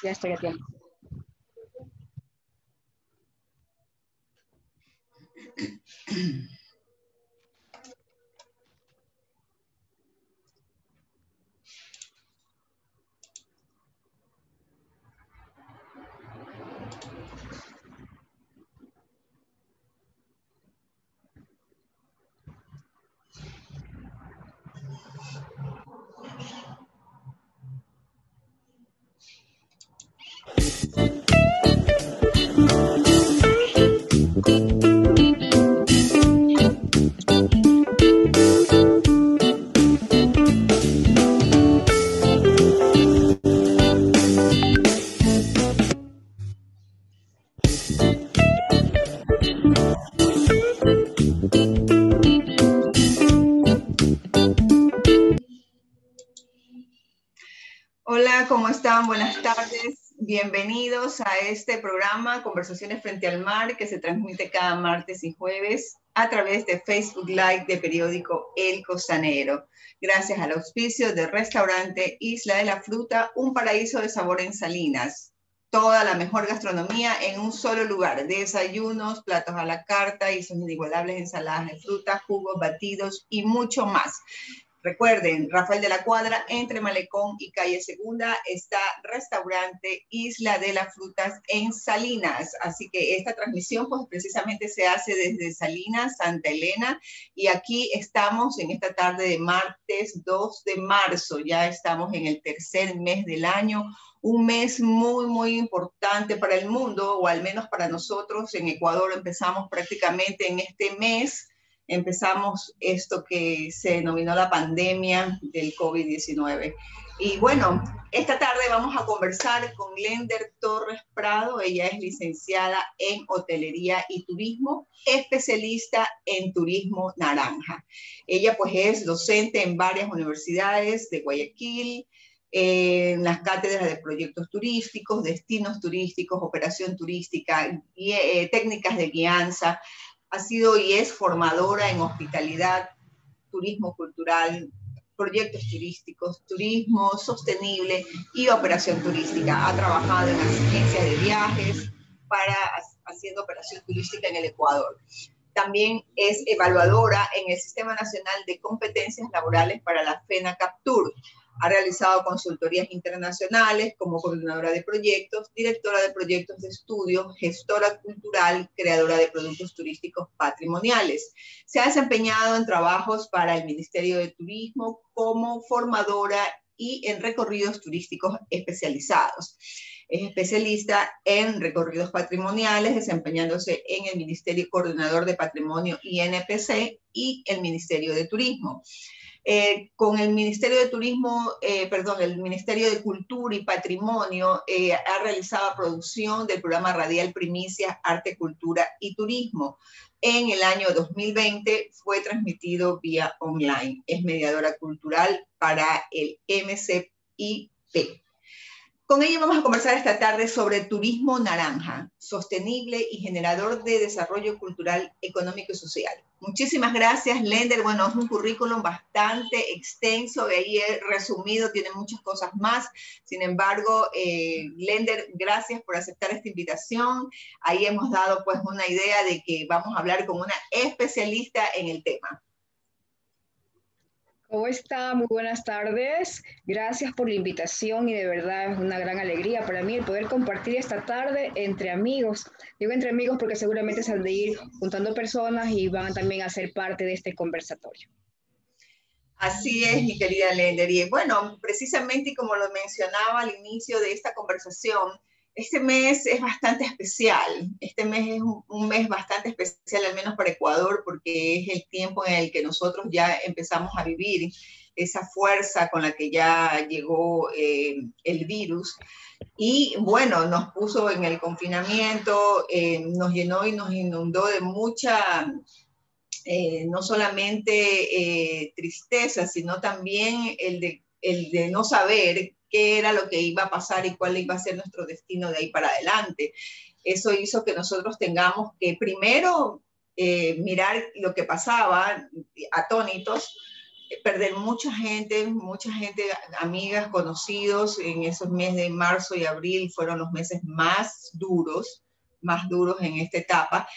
Ya estoy a tiempo. Hola, ¿cómo están? Buenas tardes. Bienvenidos a este programa Conversaciones frente al mar que se transmite cada martes y jueves a través de Facebook Live de periódico El Costanero. Gracias al auspicio del restaurante Isla de la Fruta, un paraíso de sabor en Salinas. Toda la mejor gastronomía en un solo lugar. Desayunos, platos a la carta y sus inigualables ensaladas de fruta, jugos, batidos y mucho más. Recuerden, Rafael de la Cuadra, entre Malecón y Calle Segunda, está Restaurante Isla de las Frutas en Salinas. Así que esta transmisión, pues precisamente se hace desde Salinas, Santa Elena. Y aquí estamos en esta tarde de martes 2 de marzo. Ya estamos en el tercer mes del año. Un mes muy, muy importante para el mundo, o al menos para nosotros. En Ecuador empezamos prácticamente en este mes. Empezamos esto que se denominó la pandemia del COVID-19. Y bueno, esta tarde vamos a conversar con Glender Torres Prado. Ella es licenciada en Hotelería y Turismo, especialista en turismo naranja. Ella pues es docente en varias universidades de Guayaquil, en las cátedras de proyectos turísticos, destinos turísticos, operación turística, técnicas de guianza. Ha sido y es formadora en hospitalidad, turismo cultural, proyectos turísticos, turismo sostenible y operación turística. Ha trabajado en agencias de viajes haciendo operación turística en el Ecuador. También es evaluadora en el Sistema Nacional de Competencias Laborales para la FENACAPTUR. Ha realizado consultorías internacionales como coordinadora de proyectos, directora de proyectos de estudio, gestora cultural, creadora de productos turísticos patrimoniales. Se ha desempeñado en trabajos para el Ministerio de Turismo como formadora y en recorridos turísticos especializados. Es especialista en recorridos patrimoniales, desempeñándose en el Ministerio Coordinador de Patrimonio INPC y el Ministerio de Turismo. Con el Ministerio de Turismo, el Ministerio de Cultura y Patrimonio ha realizado producción del programa radial Primicias, Arte, Cultura y Turismo. En el año 2020 fue transmitido vía online. Es mediadora cultural para el MCIP. Con ella vamos a conversar esta tarde sobre turismo naranja, sostenible y generador de desarrollo cultural, económico y social. Muchísimas gracias, Glender. Bueno, es un currículum bastante extenso, de ahí he resumido, tiene muchas cosas más. Sin embargo, Glender, gracias por aceptar esta invitación. Ahí hemos dado pues una idea de que vamos a hablar con una especialista en el tema. ¿Cómo está? Muy buenas tardes. Gracias por la invitación y de verdad es una gran alegría para mí el poder compartir esta tarde entre amigos. Digo entre amigos porque seguramente se han de ir juntando personas y van también a ser parte de este conversatorio. Así es, mi querida Lender. Y bueno, precisamente como lo mencionaba al inicio de esta conversación, este mes es bastante especial. Este mes es un mes bastante especial, al menos para Ecuador, porque es el tiempo en el que nosotros ya empezamos a vivir esa fuerza con la que ya llegó el virus. Y bueno, nos puso en el confinamiento, nos llenó y nos inundó de mucha... no solamente tristeza, sino también el de no saber qué era lo que iba a pasar y cuál iba a ser nuestro destino de ahí para adelante. Eso hizo que nosotros tengamos que primero mirar lo que pasaba, atónitos, perder mucha gente, amigas, conocidos. En esos meses de marzo y abril fueron los meses más duros en esta etapa.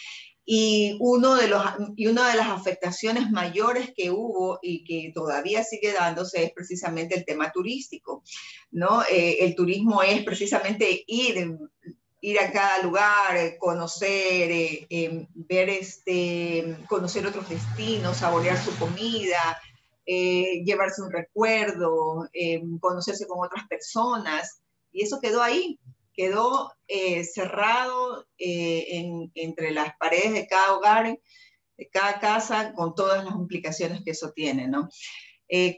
Y una de las afectaciones mayores que hubo y que todavía sigue dándose es precisamente el tema turístico, ¿no? El turismo es precisamente ir a cada lugar, conocer, conocer otros destinos, saborear su comida, llevarse un recuerdo, conocerse con otras personas. Y eso quedó ahí, quedó cerrado entre las paredes de cada hogar, de cada casa, con todas las implicaciones que eso tiene, ¿no?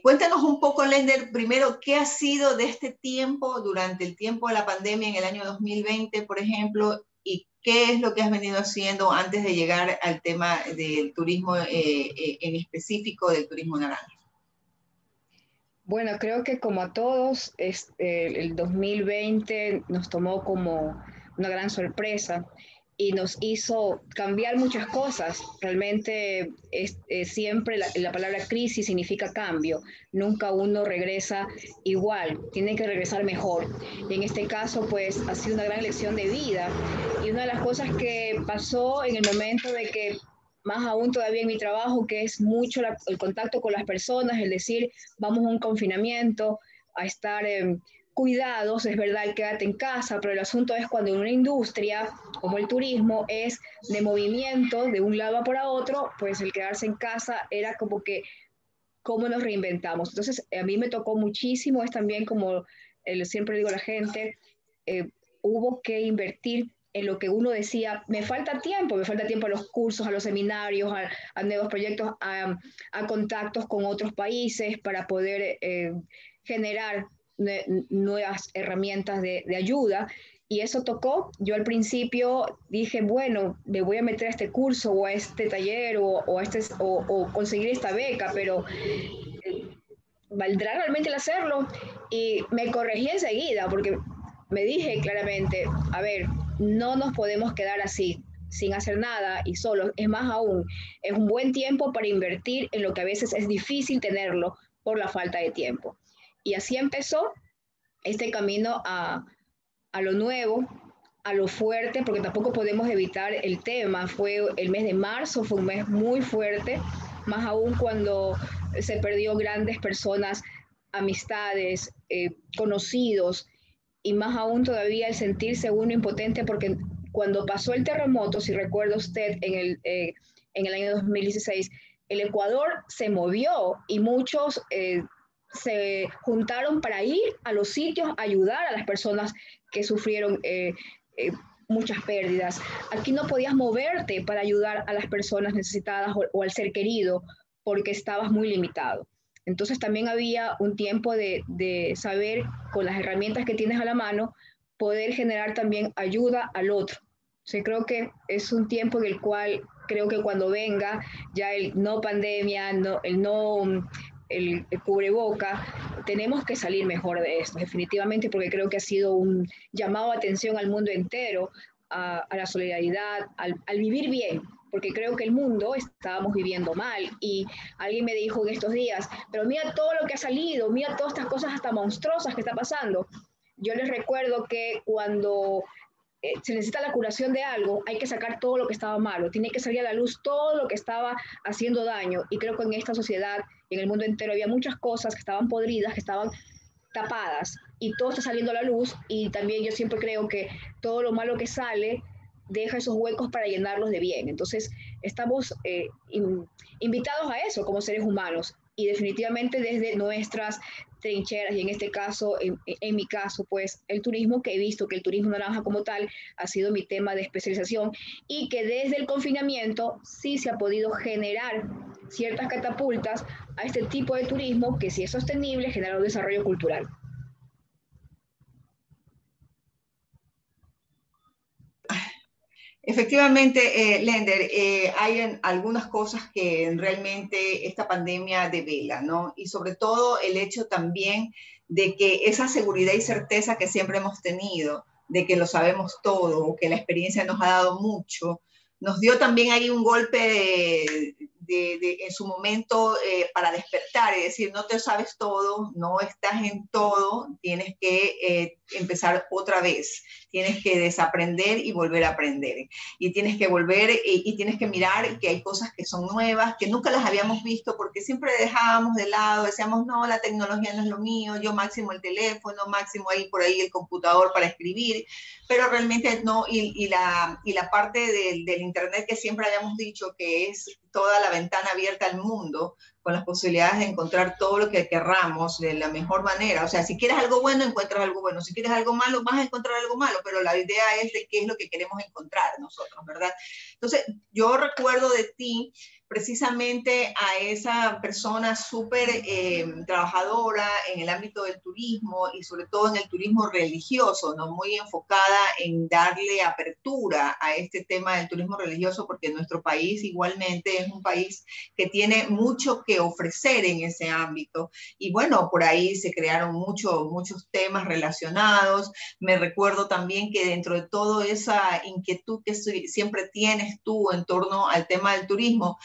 Cuéntanos un poco, Lender, primero, ¿qué ha sido de este tiempo, durante el tiempo de la pandemia en el año 2020, por ejemplo, y qué es lo que has venido haciendo antes de llegar al tema del turismo, en específico del turismo naranja? Bueno, creo que como a todos, el 2020 nos tomó como una gran sorpresa y nos hizo cambiar muchas cosas. Realmente siempre la palabra crisis significa cambio. Nunca uno regresa igual, tiene que regresar mejor. Y en este caso, pues ha sido una gran lección de vida. Y una de las cosas que pasó en el momento de que más aún todavía en mi trabajo, que es mucho el contacto con las personas, el decir, vamos a un confinamiento, a estar cuidados, es verdad, quédate en casa, pero el asunto es cuando una industria como el turismo es de movimiento de un lado para otro, pues el quedarse en casa era como que, ¿cómo nos reinventamos? Entonces, a mí me tocó muchísimo, es también como siempre digo a la gente, eh, hubo que invertir en lo que uno decía, me falta tiempo a los cursos, a los seminarios, a nuevos proyectos, a contactos con otros países para poder generar nuevas herramientas de ayuda. Y eso tocó. Yo al principio dije, bueno, me voy a meter a este curso o a este taller o conseguir esta beca, pero ¿valdrá realmente el hacerlo? Y me corregí enseguida porque me dije claramente, a ver, no nos podemos quedar así, sin hacer nada y solos. Es más aún, es un buen tiempo para invertir en lo que a veces es difícil tenerlo por la falta de tiempo. Y así empezó este camino a lo nuevo, a lo fuerte, porque tampoco podemos evitar el tema. Fue el mes de marzo, fue un mes muy fuerte, más aún cuando se perdió grandes personas, amistades, conocidos, y más aún todavía el sentirse uno impotente, porque cuando pasó el terremoto, si recuerda usted, en el año 2016, el Ecuador se movió y muchos se juntaron para ir a los sitios a ayudar a las personas que sufrieron muchas pérdidas. Aquí no podías moverte para ayudar a las personas necesitadas o al ser querido porque estabas muy limitado. Entonces también había un tiempo de saber, con las herramientas que tienes a la mano, poder generar también ayuda al otro. O sea, creo que es un tiempo en el cual creo que cuando venga ya el no pandemia, el cubreboca, tenemos que salir mejor de esto, definitivamente, porque creo que ha sido un llamado a atención al mundo entero, a la solidaridad, al vivir bien, porque creo que el mundo estábamos viviendo mal. Y alguien me dijo en estos días, pero mira todo lo que ha salido, mira todas estas cosas hasta monstruosas que está pasando. Yo les recuerdo que cuando se necesita la curación de algo, hay que sacar todo lo que estaba malo, tiene que salir a la luz todo lo que estaba haciendo daño. Y creo que en esta sociedad y en el mundo entero había muchas cosas que estaban podridas, que estaban tapadas, y todo está saliendo a la luz. Y también yo siempre creo que todo lo malo que sale deja esos huecos para llenarlos de bien. Entonces, estamos invitados a eso como seres humanos, y definitivamente desde nuestras trincheras, y en este caso, en mi caso, pues el turismo, que he visto que el turismo naranja como tal ha sido mi tema de especialización, y que desde el confinamiento sí se ha podido generar ciertas catapultas a este tipo de turismo que, si es sostenible, genera un desarrollo cultural. Efectivamente, Lender, hay algunas cosas que realmente esta pandemia devela, ¿no? Y sobre todo el hecho también de que esa seguridad y certeza que siempre hemos tenido, de que lo sabemos todo, que la experiencia nos ha dado mucho, nos dio también ahí un golpe en su momento para despertar y decir, no te sabes todo, no estás en todo, tienes que empezar otra vez, tienes que desaprender y volver a aprender. Y tienes que volver y tienes que mirar que hay cosas que son nuevas, que nunca las habíamos visto, porque siempre dejábamos de lado, decíamos, no, la tecnología no es lo mío, yo máximo el teléfono, máximo ahí por ahí el computador para escribir, pero realmente no, y la parte del Internet que siempre habíamos dicho que es toda la ventana abierta al mundo, con las posibilidades de encontrar todo lo que querramos de la mejor manera. O sea, si quieres algo bueno, encuentras algo bueno. Si quieres algo malo, vas a encontrar algo malo, pero la idea es de qué es lo que queremos encontrar nosotros, ¿verdad? Entonces, yo recuerdo de ti precisamente a esa persona súper trabajadora en el ámbito del turismo y sobre todo en el turismo religioso, ¿no? Muy enfocada en darle apertura a este tema del turismo religioso, porque nuestro país igualmente es un país que tiene mucho que ofrecer en ese ámbito. Y bueno, por ahí se crearon muchos temas relacionados. Me recuerdo también que dentro de toda esa inquietud que siempre tienes tú en torno al tema del turismo,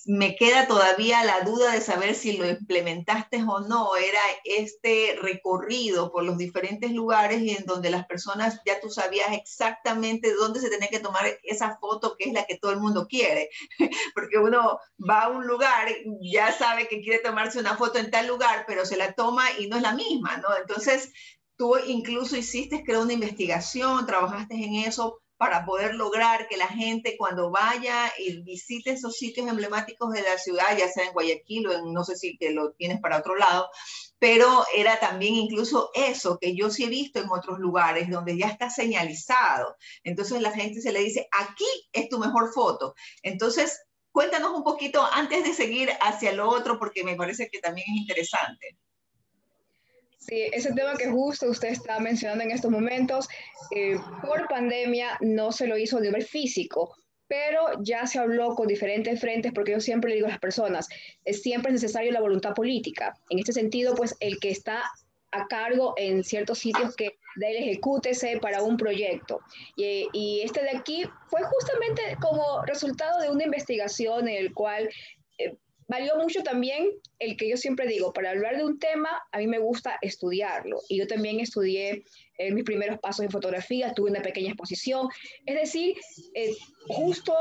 me queda todavía la duda de saber si lo implementaste o no. Era este recorrido por los diferentes lugares y en donde las personas ya tú sabías exactamente dónde se tenía que tomar esa foto que es la que todo el mundo quiere. Porque uno va a un lugar, ya sabe que quiere tomarse una foto en tal lugar, pero se la toma y no es la misma, ¿no? Entonces, tú incluso hiciste, creo, una investigación, trabajaste en eso para poder lograr que la gente cuando vaya y visite esos sitios emblemáticos de la ciudad, ya sea en Guayaquil o en, no sé si que lo tienes para otro lado, pero era también incluso eso que yo sí he visto en otros lugares donde ya está señalizado. Entonces la gente se le dice, aquí es tu mejor foto. Entonces, cuéntanos un poquito antes de seguir hacia lo otro, porque me parece que también es interesante. Sí, ese tema que justo usted está mencionando en estos momentos, por pandemia no se lo hizo a nivel físico, pero ya se habló con diferentes frentes, porque yo siempre le digo a las personas, es siempre necesario la voluntad política. En este sentido, pues el que está a cargo en ciertos sitios que de él ejecútese para un proyecto. Y este de aquí fue justamente como resultado de una investigación en el cual valió mucho también el que yo siempre digo, para hablar de un tema, a mí me gusta estudiarlo. Y yo también estudié mis primeros pasos en fotografía, tuve una pequeña exposición. Es decir, justo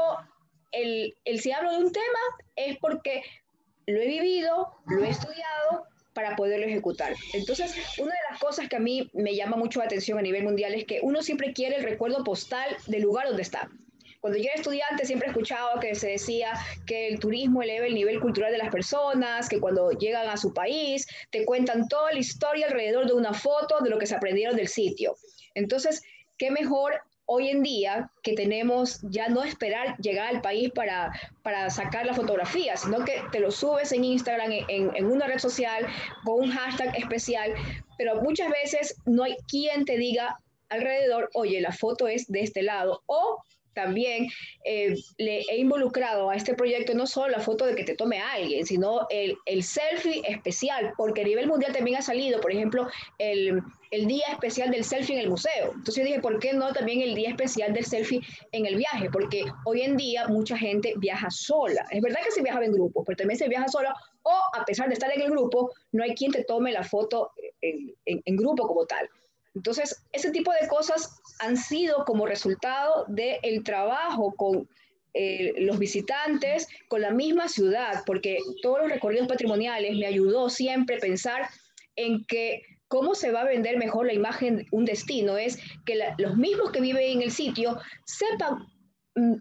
si hablo de un tema es porque lo he vivido, lo he estudiado para poderlo ejecutar. Entonces, una de las cosas que a mí me llama mucho la atención a nivel mundial es que uno siempre quiere el recuerdo postal del lugar donde está. Cuando yo era estudiante siempre escuchaba que se decía que el turismo eleva el nivel cultural de las personas, que cuando llegan a su país te cuentan toda la historia alrededor de una foto de lo que se aprendieron del sitio. Entonces, qué mejor hoy en día que tenemos ya no esperar llegar al país para sacar la fotografía, sino que te lo subes en Instagram, en una red social, con un hashtag especial, pero muchas veces no hay quien te diga alrededor, oye, la foto es de este lado, o también le he involucrado a este proyecto no solo la foto de que te tome a alguien, sino el selfie especial, porque a nivel mundial también ha salido, por ejemplo, el día especial del selfie en el museo. Entonces yo dije, ¿por qué no también el día especial del selfie en el viaje? Porque hoy en día mucha gente viaja sola. Es verdad que se viaja en grupo, pero también se viaja sola o a pesar de estar en el grupo, no hay quien te tome la foto en grupo como tal. Entonces, ese tipo de cosas han sido como resultado del trabajo con los visitantes, con la misma ciudad, porque todos los recorridos patrimoniales me ayudó siempre a pensar en que cómo se va a vender mejor la imagen de un destino, es que los mismos que viven en el sitio sepan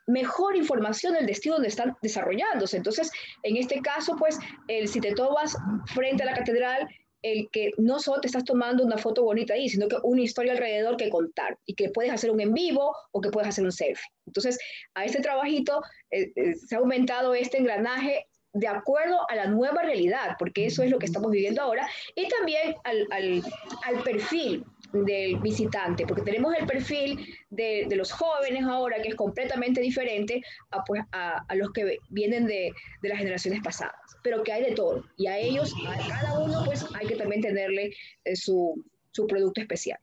mejor información del destino donde están desarrollándose. Entonces, en este caso, pues, si te tomas frente a la catedral, el que no solo te estás tomando una foto bonita ahí, sino que una historia alrededor que contar y que puedes hacer un en vivo o que puedes hacer un selfie. Entonces, a este trabajito se ha aumentado este engranaje de acuerdo a la nueva realidad, porque eso es lo que estamos viviendo ahora, y también al perfil del visitante, porque tenemos el perfil de los jóvenes ahora, que es completamente diferente pues, a los que vienen de las generaciones pasadas, pero que hay de todo, y a ellos, a cada uno, pues hay que también tenerle su producto especial.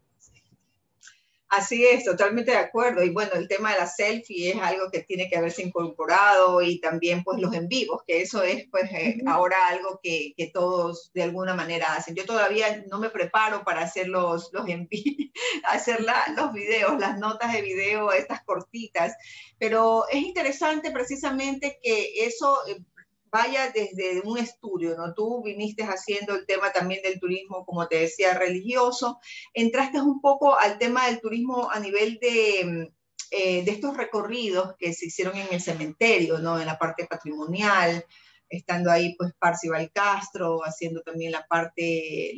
Así es, totalmente de acuerdo. Y bueno, el tema de la selfie es algo que tiene que haberse incorporado y también pues los en vivos, que eso es pues ahora algo que todos de alguna manera hacen. Yo todavía no me preparo para hacer los en vivo, hacer los videos, las notas de video, estas cortitas, pero es interesante precisamente que eso vaya desde un estudio, ¿no? Tú viniste haciendo el tema también del turismo, como te decía, religioso, entraste un poco al tema del turismo a nivel de estos recorridos que se hicieron en el cementerio, ¿no? En la parte patrimonial, estando ahí pues Parcival Castro, haciendo también la parte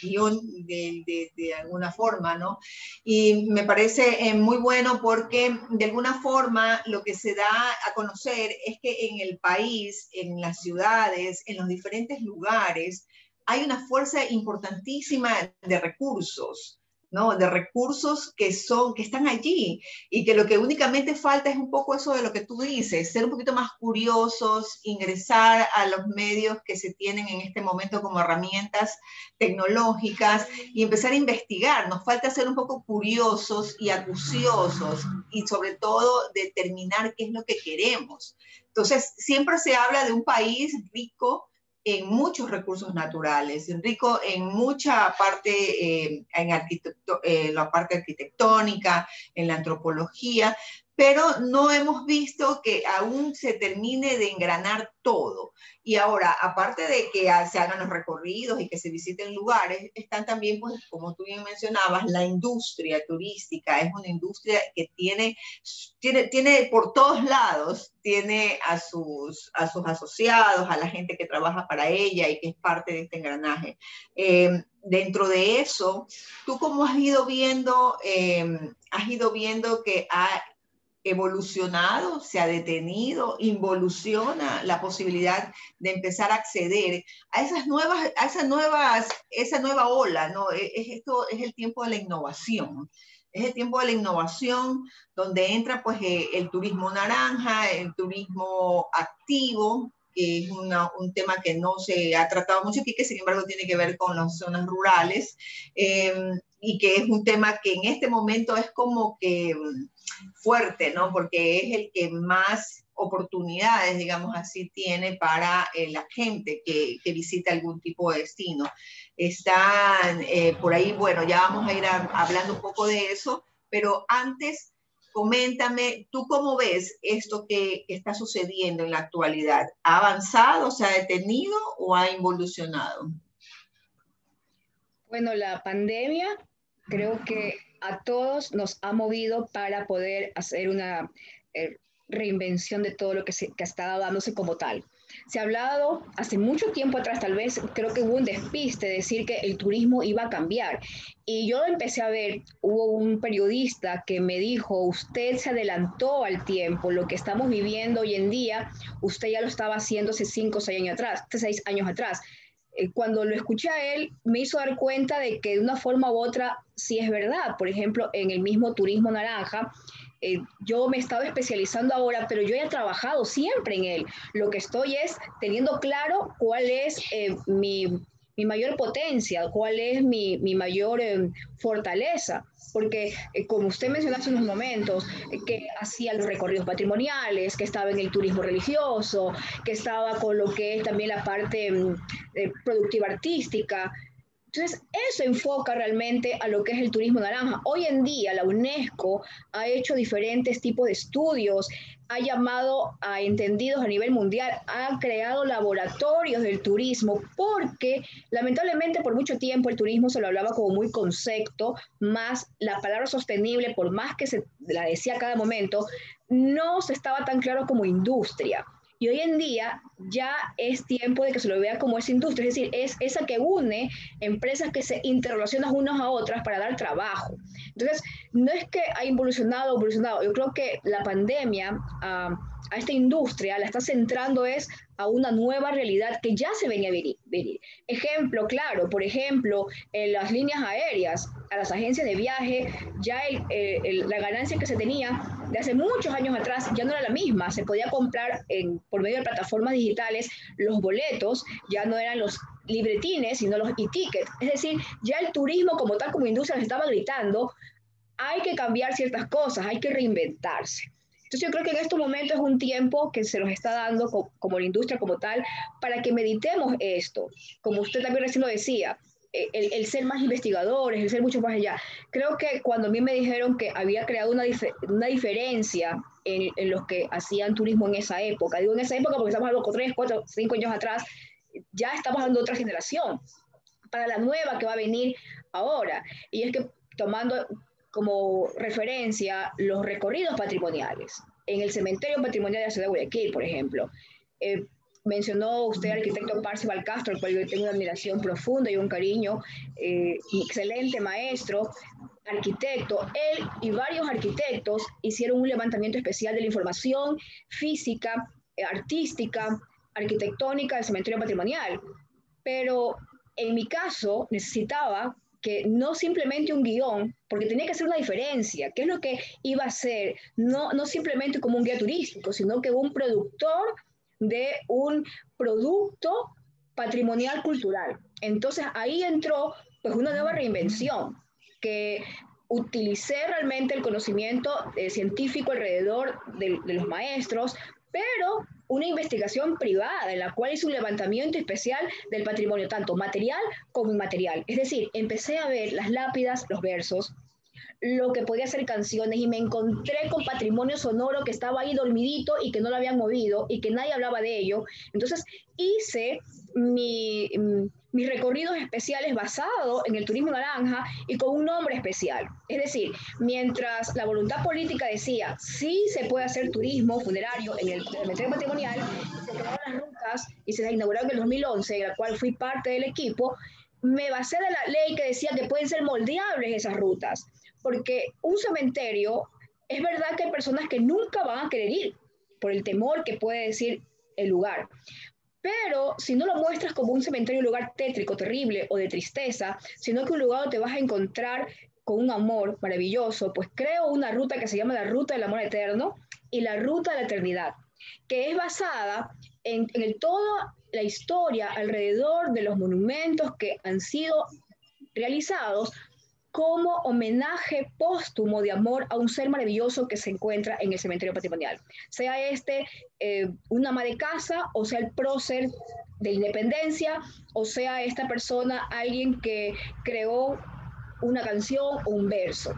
guión de alguna forma, ¿no? Y me parece muy bueno porque de alguna forma lo que se da a conocer es que en el país, en las ciudades, en los diferentes lugares, hay una fuerza importantísima de recursos, ¿no? De recursos que están allí y que lo que únicamente falta es un poco eso de lo que tú dices, ser un poquito más curiosos, ingresar a los medios que se tienen en este momento como herramientas tecnológicas y empezar a investigar. Nos falta ser un poco curiosos y acuciosos y sobre todo determinar qué es lo que queremos. Entonces, siempre se habla de un país rico en muchos recursos naturales, rico en mucha parte, en la parte arquitectónica, en la antropología, pero no hemos visto que aún se termine de engranar todo. Y ahora, aparte de que se hagan los recorridos y que se visiten lugares, están también, pues, como tú bien mencionabas, la industria turística. Es una industria que tiene por todos lados, tiene a sus asociados, a la gente que trabaja para ella y que es parte de este engranaje. Dentro de eso, ¿tú cómo has ido viendo que ha evolucionado, se ha detenido, involuciona la posibilidad de empezar a acceder a esa nueva ola, ¿no? Esto es el tiempo de la innovación. Es el tiempo de la innovación donde entra pues el turismo naranja, el turismo activo, que es un tema que no se ha tratado mucho aquí, que sin embargo tiene que ver con las zonas rurales, y que es un tema que en este momento es como que fuerte, ¿no? Porque es el que más oportunidades, digamos así, tiene para la gente que visita algún tipo de destino. Están por ahí, bueno, ya vamos a ir hablando un poco de eso, pero antes, coméntame, ¿tú cómo ves esto que está sucediendo en la actualidad? ¿Ha avanzado, se ha detenido o ha involucionado? Bueno, la pandemia creo que a todos nos ha movido para poder hacer una reinvención de todo lo que estaba dándose como tal. Se ha hablado hace mucho tiempo atrás, tal vez creo que hubo un despiste de decir que el turismo iba a cambiar. Y yo lo empecé a ver, hubo un periodista que me dijo, usted se adelantó al tiempo, lo que estamos viviendo hoy en día, usted ya lo estaba haciendo hace 5 o 6 años atrás, 6 años atrás. Cuando lo escuché a él, me hizo dar cuenta de que de una forma u otra sí es verdad. Por ejemplo, en el mismo turismo naranja, yo me he estado especializando ahora, pero yo he trabajado siempre en él. Lo que estoy es teniendo claro cuál es mi mayor potencia, cuál es mi mayor fortaleza. Porque, como usted mencionó hace unos momentos, que hacía los recorridos patrimoniales, que estaba en el turismo religioso, que estaba con lo que es también la parte productiva artística. Entonces, eso enfoca realmente a lo que es el turismo naranja. Hoy en día, la UNESCO ha hecho diferentes tipos de estudios, ha llamado a entendidos a nivel mundial, ha creado laboratorios del turismo, porque lamentablemente por mucho tiempo el turismo se lo hablaba como muy concepto, más la palabra sostenible, por más que se la decía a cada momento, no se estaba tan claro como industria. Y hoy en día ya es tiempo de que se lo vea como esa industria, es decir, es esa que une empresas que se interrelacionan unas a otras para dar trabajo. Entonces, no es que ha evolucionado, yo creo que la pandemia a esta industria la está centrando es a una nueva realidad que ya se venía a venir. Ejemplo claro, por ejemplo, en las líneas aéreas, a las agencias de viaje, ya la ganancia que se tenía de hace muchos años atrás ya no era la misma. Se podía comprar por medio de plataformas digitales los boletos, ya no eran los libretines, sino los e-tickets. Es decir, ya el turismo como tal, como industria, les estaba gritando, hay que cambiar ciertas cosas, hay que reinventarse. Entonces yo creo que en estos momentos es un tiempo que se nos está dando como la industria como tal para que meditemos esto, como usted también recién lo decía, el ser más investigadores, el ser mucho más allá. Creo que cuando a mí me dijeron que había creado una diferencia en los que hacían turismo en esa época, digo en esa época porque estamos hablando 3, 4, 5 años atrás, ya estamos hablando de otra generación, para la nueva que va a venir ahora. Y es que tomando como referencia los recorridos patrimoniales. En el cementerio patrimonial de la ciudad de Guayaquil, por ejemplo, eh, mencionó usted al arquitecto Parcival Castro, al cual yo tengo una admiración profunda y un cariño, excelente maestro, arquitecto. Él y varios arquitectos hicieron un levantamiento especial de la información física, artística, arquitectónica del cementerio patrimonial. Pero en mi caso necesitaba que no simplemente un guión, porque tenía que hacer una diferencia. ¿Qué es lo que iba a hacer? No simplemente como un guía turístico, sino que un productor de un producto patrimonial cultural. Entonces ahí entró pues una nueva reinvención, que utilicé realmente el conocimiento científico alrededor de los maestros, pero una investigación privada en la cual hice un levantamiento especial del patrimonio, tanto material como inmaterial. Es decir, empecé a ver las lápidas, los versos, lo que podía ser canciones y me encontré con patrimonio sonoro que estaba ahí dormidito y que no lo habían movido y que nadie hablaba de ello. Entonces hice mis recorridos especiales basados en el turismo naranja y con un nombre especial. Es decir, mientras la voluntad política decía sí se puede hacer turismo funerario en el cementerio patrimonial, se crearon las rutas y se inauguraron en el 2011, en la cual fui parte del equipo, me basé de la ley que decía que pueden ser moldeables esas rutas, porque un cementerio, es verdad que hay personas que nunca van a querer ir por el temor que puede decir el lugar. Pero si no lo muestras como un cementerio, un lugar tétrico, terrible o de tristeza, sino que un lugar donde te vas a encontrar con un amor maravilloso, pues creo una ruta que se llama la Ruta del Amor Eterno y la Ruta de la Eternidad, que es basada en toda la historia alrededor de los monumentos que han sido realizados como homenaje póstumo de amor a un ser maravilloso que se encuentra en el cementerio patrimonial. Sea este una ama de casa, o sea el prócer de independencia, o sea esta persona, alguien que creó una canción o un verso.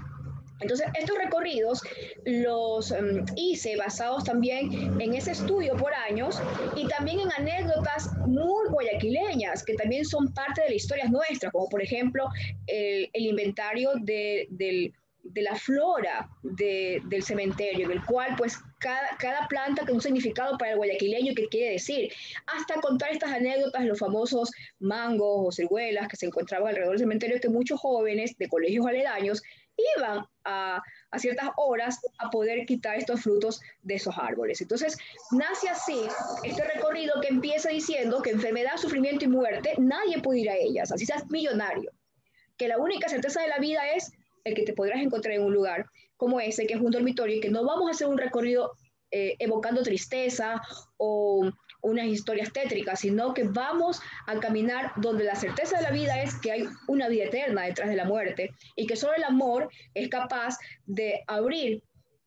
Entonces, estos recorridos los hice basados también en ese estudio por años y también en anécdotas muy guayaquileñas que también son parte de las historias nuestras, como por ejemplo el inventario de la flora del cementerio, en el cual pues cada planta tiene un significado para el guayaquileño y qué quiere decir, hasta contar estas anécdotas de los famosos mangos o ciruelas que se encontraban alrededor del cementerio, que muchos jóvenes de colegios aledaños iban a ciertas horas a poder quitar estos frutos de esos árboles. Entonces, nace así este recorrido que empieza diciendo que enfermedad, sufrimiento y muerte, nadie puede ir a ellas, así seas millonario, que la única certeza de la vida es el que te podrás encontrar en un lugar como ese, que es un dormitorio, y que no vamos a hacer un recorrido evocando tristeza o unas historias tétricas, sino que vamos a caminar donde la certeza de la vida es que hay una vida eterna detrás de la muerte y que solo el amor es capaz de abrir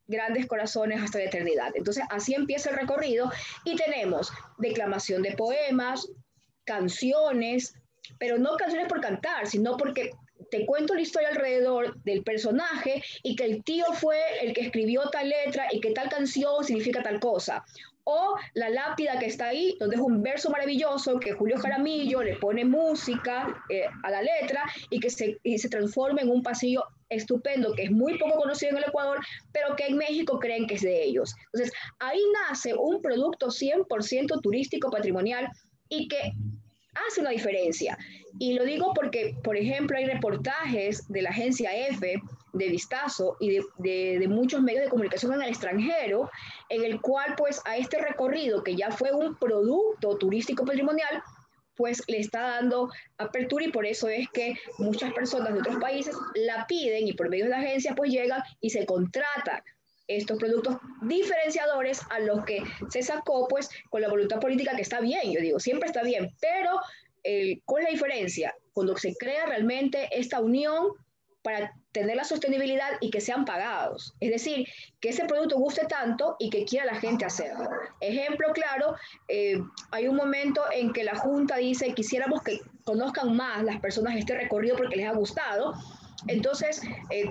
grandes corazones hasta la eternidad. Entonces, así empieza el recorrido y tenemos declamación de poemas, canciones, pero no canciones por cantar, sino porque te cuento la historia alrededor del personaje y que el tío fue el que escribió tal letra y que tal canción significa tal cosa. O la lápida que está ahí, donde es un verso maravilloso que Julio Jaramillo le pone música a la letra y se transforma en un pasillo estupendo que es muy poco conocido en el Ecuador, pero que en México creen que es de ellos. Entonces, ahí nace un producto 100% turístico patrimonial y que hace una diferencia. Y lo digo porque, por ejemplo, hay reportajes de la agencia EFE, de Vistazo y de muchos medios de comunicación en el extranjero, en el cual pues a este recorrido, que ya fue un producto turístico patrimonial, pues le está dando apertura y por eso es que muchas personas de otros países la piden y por medio de la agencia pues llegan y se contratan estos productos diferenciadores a los que se sacó pues con la voluntad política, que está bien, yo digo, siempre está bien, pero ¿cuál es la diferencia? Cuando se crea realmente esta unión para tener la sostenibilidad y que sean pagados. Es decir, que ese producto guste tanto y que quiera la gente hacerlo. Ejemplo claro, hay un momento en que la Junta dice, quisiéramos que conozcan más las personas este recorrido porque les ha gustado, entonces,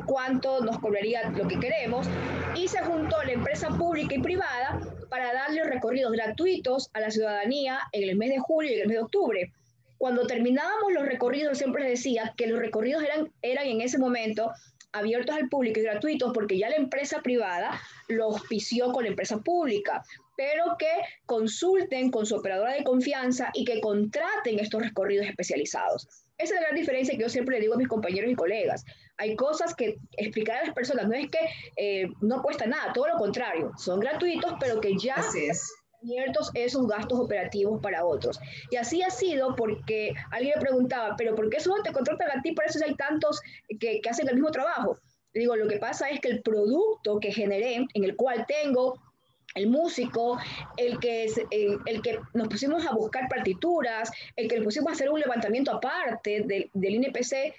¿cuánto nos cobraría lo que queremos? Y se juntó la empresa pública y privada para darle recorridos gratuitos a la ciudadanía en el mes de julio y en el mes de octubre. Cuando terminábamos los recorridos, siempre les decía que los recorridos eran en ese momento abiertos al público y gratuitos porque ya la empresa privada lo auspició con la empresa pública, pero que consulten con su operadora de confianza y que contraten estos recorridos especializados. Esa es la gran diferencia que yo siempre le digo a mis compañeros y colegas. Hay cosas que explicar a las personas no es que no cuesta nada, todo lo contrario, son gratuitos, pero que ya abiertos esos gastos operativos para otros. Y así ha sido porque alguien me preguntaba, pero ¿por qué solo te contratan a ti? Por eso hay tantos que hacen el mismo trabajo. Le digo, lo que pasa es que el producto que generé, en el cual tengo el músico, el que nos pusimos a buscar partituras, el que nos pusimos a hacer un levantamiento aparte del INPC,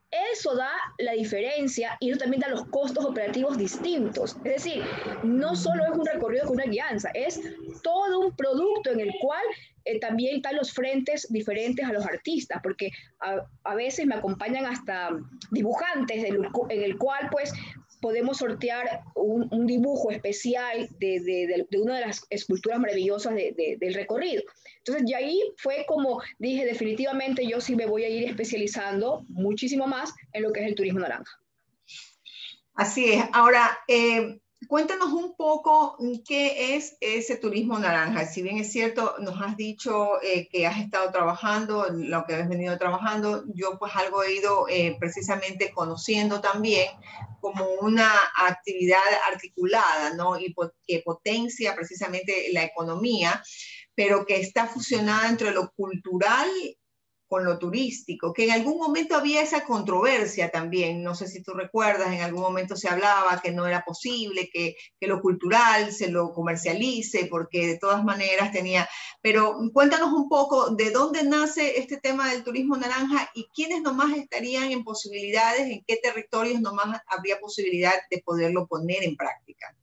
eso da la diferencia y eso también da los costos operativos distintos. Es decir, no solo es un recorrido con una guianza, es todo un producto en el cual también están los frentes diferentes a los artistas, porque a veces me acompañan hasta dibujantes en el cual pues podemos sortear un dibujo especial de una de las esculturas maravillosas del recorrido. Entonces, y ahí fue como dije, definitivamente yo sí me voy a ir especializando muchísimo más en lo que es el turismo naranja. Así es. Ahora, cuéntanos un poco qué es ese turismo naranja. Si bien es cierto, nos has dicho que has estado trabajando, lo que has venido trabajando, yo pues algo he ido precisamente conociendo también como una actividad articulada, ¿no? Y que potencia precisamente la economía, pero que está fusionada entre lo cultural con lo turístico, que en algún momento había esa controversia también, no sé si tú recuerdas, en algún momento se hablaba que no era posible que lo cultural se lo comercialice, porque de todas maneras tenía, pero cuéntanos un poco de dónde nace este tema del turismo naranja y quiénes nomás estarían en posibilidades, en qué territorios nomás habría posibilidad de poderlo poner en práctica.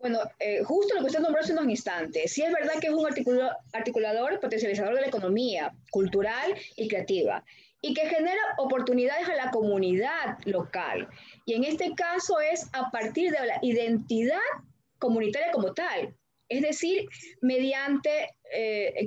Bueno, justo lo que usted nombró hace unos instantes, sí es verdad que es un articulador, potencializador de la economía cultural y creativa y que genera oportunidades a la comunidad local. Y en este caso es a partir de la identidad comunitaria como tal, es decir, mediante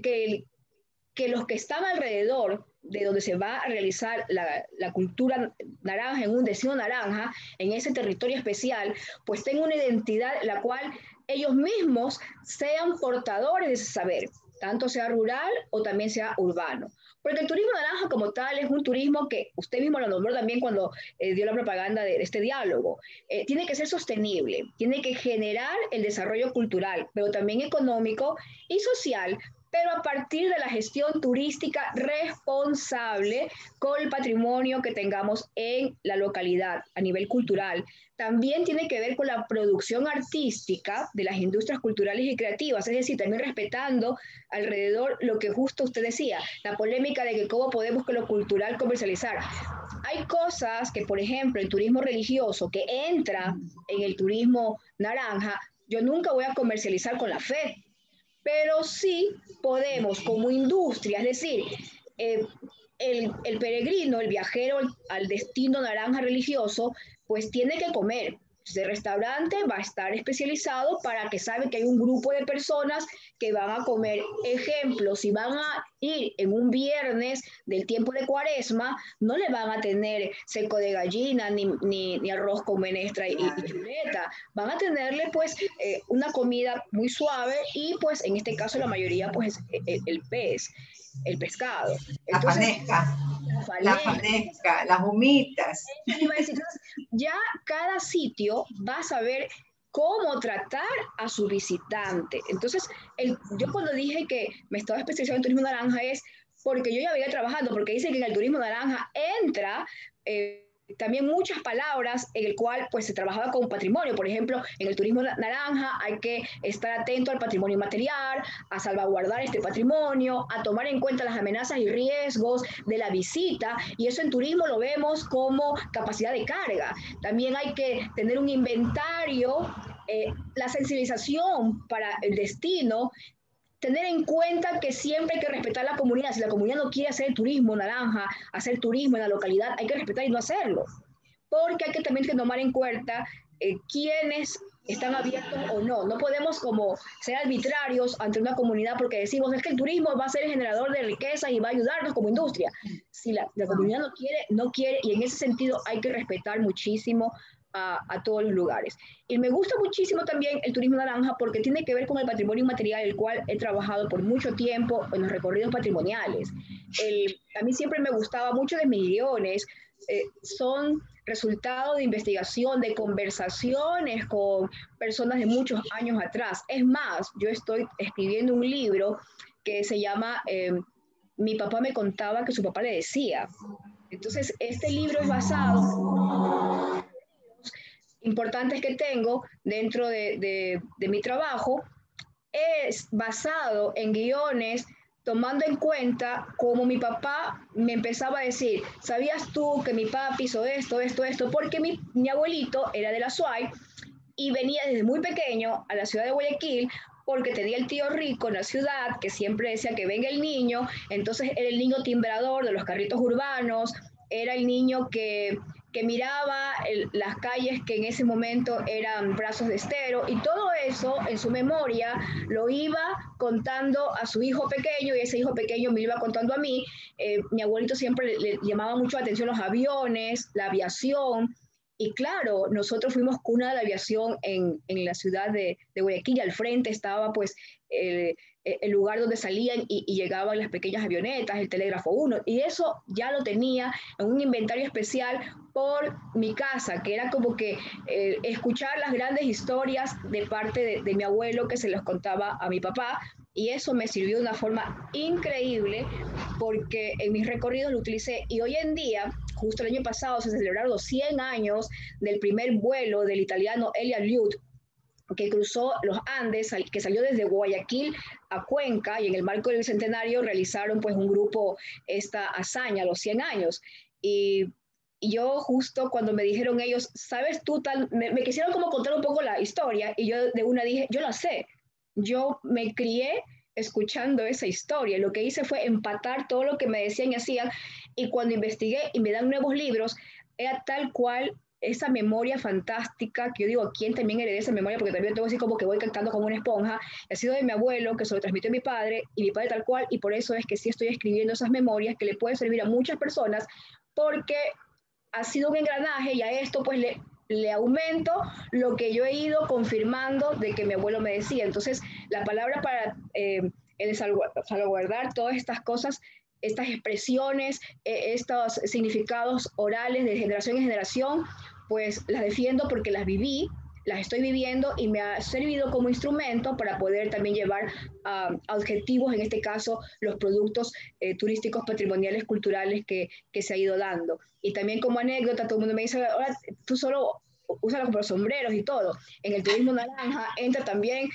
que los que están alrededor de donde se va a realizar la cultura naranja, en un destino naranja, en ese territorio especial, pues tengan una identidad la cual ellos mismos sean portadores de ese saber, tanto sea rural o también sea urbano. Porque el turismo naranja como tal es un turismo que usted mismo lo nombró también cuando dio la propaganda de este diálogo. Tiene que ser sostenible, tiene que generar el desarrollo cultural, pero también económico y social, pero a partir de la gestión turística responsable con el patrimonio que tengamos en la localidad a nivel cultural. También tiene que ver con la producción artística de las industrias culturales y creativas, es decir, también respetando alrededor lo que justo usted decía, la polémica de que cómo podemos con lo cultural comercializar. Hay cosas que, por ejemplo, el turismo religioso que entra en el turismo naranja, yo nunca voy a comercializar con la fe, pero sí podemos como industria, es decir, el peregrino, el viajero al destino naranja religioso, pues tiene que comer. Ese restaurante va a estar especializado para que sabe que hay un grupo de personas que van a comer. Ejemplo, si van a ir en un viernes del tiempo de Cuaresma, no le van a tener seco de gallina ni arroz con menestra y chuleta. Van a tenerle pues una comida muy suave y pues en este caso la mayoría pues el pez, el pescado. Entonces, la fanesca, las humitas. Entonces, ya cada sitio va a saber cómo tratar a su visitante. Entonces, yo cuando dije que me estaba especializando en turismo naranja es porque yo ya venía trabajando, porque dice que en el turismo naranja entra también muchas palabras en el cual pues se trabajaba con patrimonio. Por ejemplo, en el turismo naranja hay que estar atento al patrimonio inmaterial, a salvaguardar este patrimonio, a tomar en cuenta las amenazas y riesgos de la visita, y eso en turismo lo vemos como capacidad de carga. También hay que tener un inventario, la sensibilización para el destino, tener en cuenta que siempre hay que respetar la comunidad. Si la comunidad no quiere hacer turismo naranja, hacer turismo en la localidad, hay que respetar y no hacerlo. Porque hay que también tomar en cuenta quiénes están abiertos o no. No podemos como ser arbitrarios ante una comunidad porque decimos es que el turismo va a ser el generador de riqueza y va a ayudarnos como industria. Si la comunidad no quiere, no quiere, y en ese sentido hay que respetar muchísimo a todos los lugares. Y me gusta muchísimo también el turismo naranja porque tiene que ver con el patrimonio inmaterial, el cual he trabajado por mucho tiempo en los recorridos patrimoniales. A mí siempre me gustaba mucho de mis guiones, son resultado de investigación, de conversaciones con personas de muchos años atrás. Es más, yo estoy escribiendo un libro que se llama Mi papá me contaba que su papá le decía. Entonces, este libro es basado importantes que tengo dentro de mi trabajo, es basado en guiones tomando en cuenta como mi papá me empezaba a decir, ¿sabías tú que mi papi hizo esto, esto, esto? Porque mi abuelito era de la SUAY y venía desde muy pequeño a la ciudad de Guayaquil porque tenía el tío rico en la ciudad que siempre decía que venga el niño, entonces era el niño timbrador de los carritos urbanos, era el niño que miraba las calles que en ese momento eran brazos de estero, y todo eso en su memoria lo iba contando a su hijo pequeño, y ese hijo pequeño me iba contando a mí. Mi abuelito siempre le llamaba mucho la atención los aviones, la aviación, y claro, nosotros fuimos cuna de la aviación en la ciudad de Guayaquil, y al frente estaba pues el lugar donde salían y llegaban las pequeñas avionetas, el telégrafo 1, y eso ya lo tenía en un inventario especial por mi casa, que era como que escuchar las grandes historias de parte de mi abuelo que se los contaba a mi papá, y eso me sirvió de una forma increíble porque en mis recorridos lo utilicé, y hoy en día, justo el año pasado, se celebraron los 100 años del primer vuelo del italiano Elia Liud, que cruzó los Andes, que salió desde Guayaquil a Cuenca, y en el marco del Bicentenario realizaron pues un grupo esta hazaña, los 100 años. Y yo justo cuando me dijeron ellos, ¿sabes tú tal? Me quisieron como contar un poco la historia, y yo de una dije, yo la sé, yo me crié escuchando esa historia, lo que hice fue empatar todo lo que me decían y hacían, y cuando investigué y me dan nuevos libros, era tal cual esa memoria fantástica, que yo digo, ¿a quién también heredé esa memoria? Porque también tengo así como que voy cantando como una esponja, ha sido de mi abuelo, que se lo transmitió a mi padre, y mi padre tal cual, y por eso es que sí estoy escribiendo esas memorias que le pueden servir a muchas personas, porque ha sido un engranaje, y a esto pues le aumento lo que yo he ido confirmando de que mi abuelo me decía. Entonces, la palabra para el salvaguardar todas estas cosas, estas expresiones, estos significados orales de generación en generación, pues las defiendo porque las viví, las estoy viviendo, y me ha servido como instrumento para poder también llevar a objetivos, en este caso, los productos turísticos, patrimoniales, culturales que se ha ido dando. Y también como anécdota, todo el mundo me dice, ahora tú solo úsalo como los sombreros y todo. En el turismo naranja entra también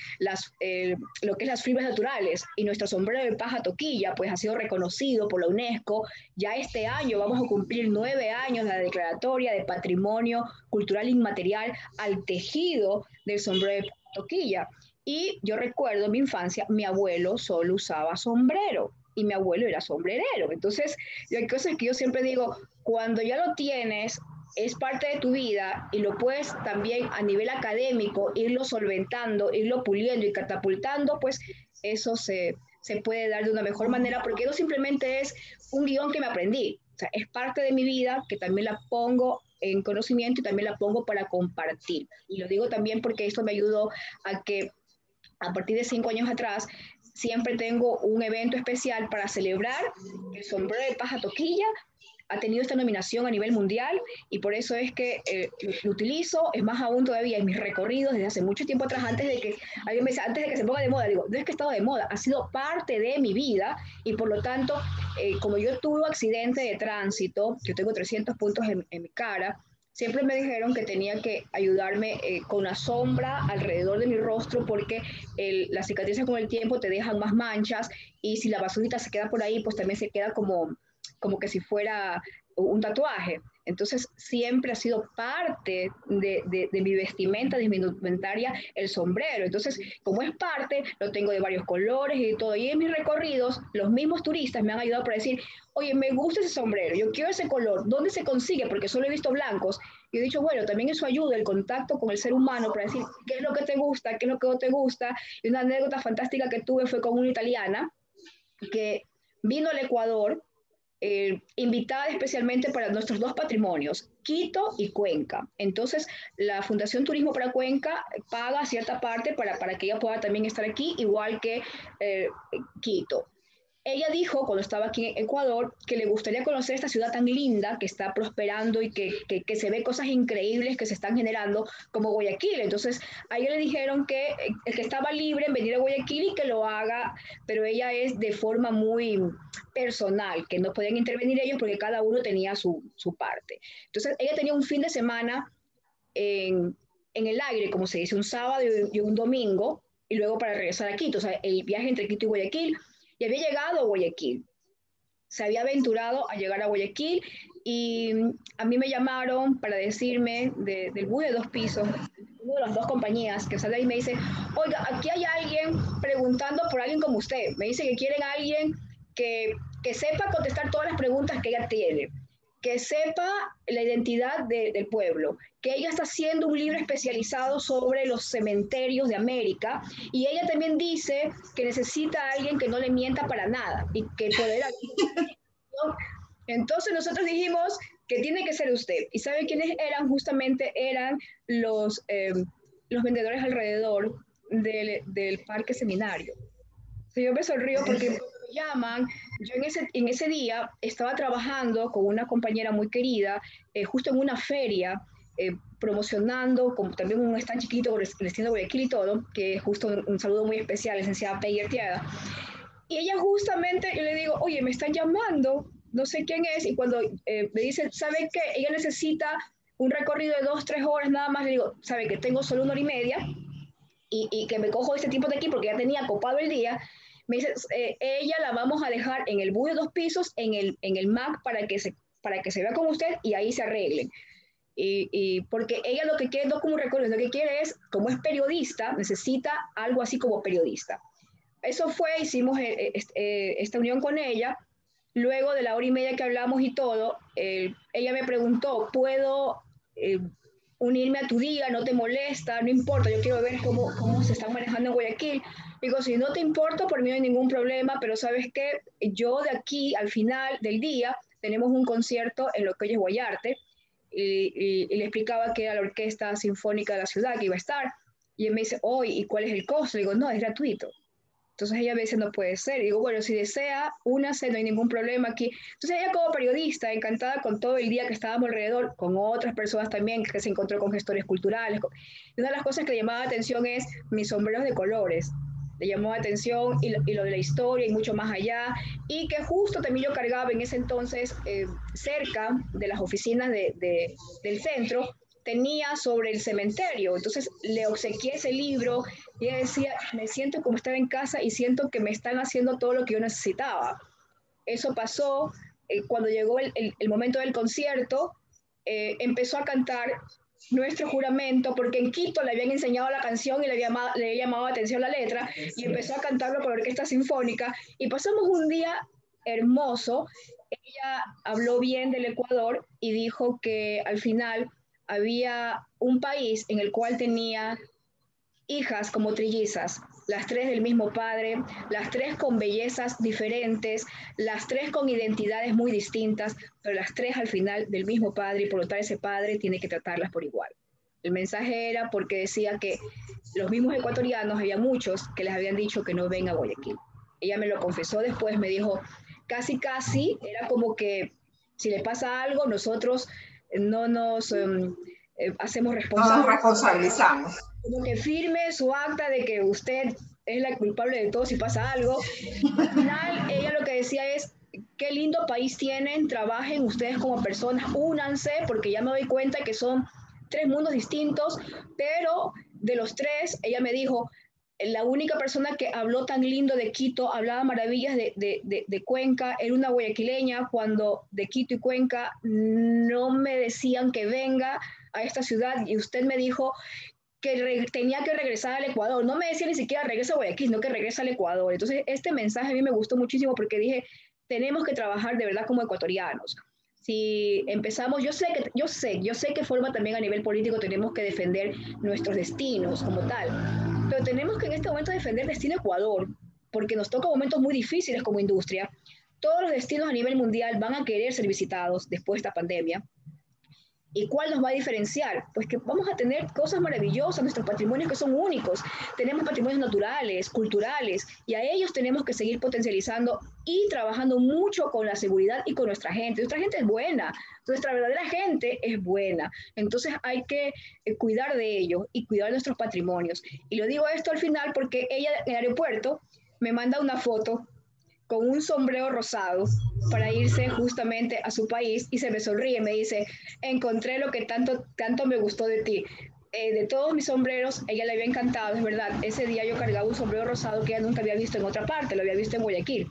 lo que es las fibras naturales, y nuestro sombrero de paja toquilla pues ha sido reconocido por la UNESCO. Ya este año vamos a cumplir 9 años de la declaratoria de Patrimonio Cultural Inmaterial al tejido del sombrero de paja toquilla. Y yo recuerdo en mi infancia, mi abuelo solo usaba sombrero y mi abuelo era sombrerero. Entonces, hay cosas que yo siempre digo, cuando ya lo tienes, es parte de tu vida, y lo puedes también a nivel académico irlo solventando, irlo puliendo y catapultando, pues eso se puede dar de una mejor manera, porque no simplemente es un guión que me aprendí, o sea, es parte de mi vida que también la pongo en conocimiento y también la pongo para compartir. Y lo digo también porque esto me ayudó a que a partir de 5 años atrás siempre tengo un evento especial para celebrar el sombrero de paja toquilla ha tenido esta nominación a nivel mundial y por eso es que lo utilizo, es más aún todavía en mis recorridos desde hace mucho tiempo atrás, antes de que alguien me dice, antes de que se ponga de moda, digo, no es que he estado de moda, ha sido parte de mi vida y por lo tanto, como yo tuve un accidente de tránsito, yo tengo 300 puntos en mi cara, siempre me dijeron que tenía que ayudarme con la sombra alrededor de mi rostro porque las cicatrices con el tiempo te dejan más manchas y si la basurita se queda por ahí, pues también se queda como que si fuera un tatuaje. Entonces siempre ha sido parte de mi vestimenta, de mi indumentaria, el sombrero. Entonces, como es parte, lo tengo de varios colores y todo. Y en mis recorridos, los mismos turistas me han ayudado para decir, oye, me gusta ese sombrero, yo quiero ese color, ¿dónde se consigue? Porque solo he visto blancos. Y he dicho, bueno, también eso ayuda, el contacto con el ser humano para decir qué es lo que te gusta, qué es lo que no te gusta. Y una anécdota fantástica que tuve fue con una italiana que vino al Ecuador invitada especialmente para nuestros dos patrimonios, Quito y Cuenca. Entonces, la Fundación Turismo para Cuenca paga cierta parte para que ella pueda también estar aquí, igual que Quito. Ella dijo, cuando estaba aquí en Ecuador, que le gustaría conocer esta ciudad tan linda, que está prosperando y que se ve cosas increíbles que se están generando, como Guayaquil. Entonces, a ella le dijeron que el que estaba libre en venir a Guayaquil y que lo haga, pero ella es de forma muy personal, que no podían intervenir ellos porque cada uno tenía su parte. Entonces, ella tenía un fin de semana en el aire, como se dice, un sábado y un domingo, y luego para regresar a Quito. O sea, el viaje entre Quito y Guayaquil, y había llegado a Guayaquil, se había aventurado a llegar a Guayaquil y a mí me llamaron para decirme del bus de 2 pisos, una de las dos compañías que sale ahí me dice, oiga, aquí hay alguien preguntando por alguien como usted, me dice que quieren a alguien que sepa contestar todas las preguntas que ella tiene, que sepa la identidad del pueblo, que ella está haciendo un libro especializado sobre los cementerios de América y ella también dice que necesita a alguien que no le mienta para nada y que poder... Entonces nosotros dijimos que tiene que ser usted. ¿Y sabe quiénes eran? Justamente eran los vendedores alrededor del parque seminario. Sí, yo me sonrío porque cuando me llaman, yo en ese día estaba trabajando con una compañera muy querida, justo en una feria, promocionando, como también un stand chiquito con el destino de Guayaquil y todo, que es justo un saludo muy especial, licenciada Peggy Arteaga. Y ella justamente, yo le digo, oye, me están llamando, no sé quién es, y cuando me dice, ¿sabe qué? Ella necesita un recorrido de 2, 3 horas nada más, le digo, ¿sabe que tengo solo 1 hora y media? Y que me cojo este tiempo de aquí porque ya tenía copado el día, me dice, ella la vamos a dejar en el bus de 2 pisos, en el MAC, para que se vea con usted y ahí se arreglen. Y porque ella lo que quiere no como un recorrido, lo que quiere es, como es periodista, necesita algo así como periodista. Eso fue, hicimos esta unión con ella. Luego de la 1 hora y media que hablamos y todo, ella me preguntó, ¿puedo unirme a tu día? ¿No te molesta? No importa, yo quiero ver cómo se está manejando en Guayaquil. Digo, si no te importa, por mí no hay ningún problema, pero ¿sabes qué? Yo de aquí al final del día tenemos un concierto en lo que hoy es Guayarte y le explicaba que era la Orquesta Sinfónica de la ciudad que iba a estar. Y él me dice, oh, ¿y cuál es el costo? Le digo, no, es gratuito. Entonces ella a veces no puede ser. Y digo, bueno, si desea, únase, no hay ningún problema aquí. Entonces ella como periodista, encantada con todo el día que estábamos alrededor, con otras personas también, que se encontró con gestores culturales. Y una de las cosas que le llamaba la atención es mis sombreros de colores. Le llamó la atención y lo de la historia y mucho más allá. Y que justo también yo cargaba en ese entonces, cerca de las oficinas del centro, tenía sobre el cementerio. Entonces le obsequié ese libro y ella decía, me siento como estar en casa y siento que me están haciendo todo lo que yo necesitaba. Eso pasó cuando llegó el momento del concierto, empezó a cantar nuestro juramento, porque en Quito le habían enseñado la canción y le había llamado la atención la letra, y empezó a cantarlo con la orquesta sinfónica, y pasamos un día hermoso. Ella habló bien del Ecuador y dijo que al final había un país en el cual tenía hijas como trillizas, las tres del mismo padre, las tres con bellezas diferentes, las tres con identidades muy distintas, pero las tres al final del mismo padre y por lo tanto ese padre tiene que tratarlas por igual. El mensaje era porque decía que los mismos ecuatorianos, había muchos que les habían dicho que no vengan a Guayaquil. Ella me lo confesó después, me dijo, casi, casi, era como que Si le pasa algo, nosotros no nos hacemos No nos responsables. responsabilizamos. Como que firme su acta de que usted es la culpable de todo si pasa algo. Al final, ella lo que decía es, qué lindo país tienen, trabajen ustedes como personas, únanse, porque ya me doy cuenta que son tres mundos distintos, pero de los tres, ella me dijo, la única persona que habló tan lindo de Quito, hablaba maravillas de Cuenca, era una guayaquileña, cuando de Quito y Cuenca no me decían que venga a esta ciudad y usted me dijo que tenía que regresar al Ecuador. No me decía ni siquiera regresa a Guayaquil, sino que regresa al Ecuador. Entonces, este mensaje a mí me gustó muchísimo porque dije, tenemos que trabajar de verdad como ecuatorianos. Si empezamos, yo sé que forma también a nivel político tenemos que defender nuestros destinos como tal, pero tenemos que en este momento defender el destino Ecuador, porque nos toca momentos muy difíciles como industria. Todos los destinos a nivel mundial van a querer ser visitados después de esta pandemia. ¿Y cuál nos va a diferenciar? Pues que vamos a tener cosas maravillosas, nuestros patrimonios que son únicos. Tenemos patrimonios naturales, culturales, y a ellos tenemos que seguir potencializando y trabajando mucho con la seguridad y con nuestra gente. Nuestra gente es buena, nuestra verdadera gente es buena. Entonces hay que cuidar de ellos y cuidar nuestros patrimonios. Y lo digo esto al final porque ella en el aeropuerto me manda una foto con un sombrero rosado para irse justamente a su país y se me sonríe, me dice, encontré lo que tanto me gustó de ti. De todos mis sombreros, ella le había encantado, es verdad, ese día yo cargaba un sombrero rosado que ella nunca había visto en otra parte, lo había visto en Guayaquil,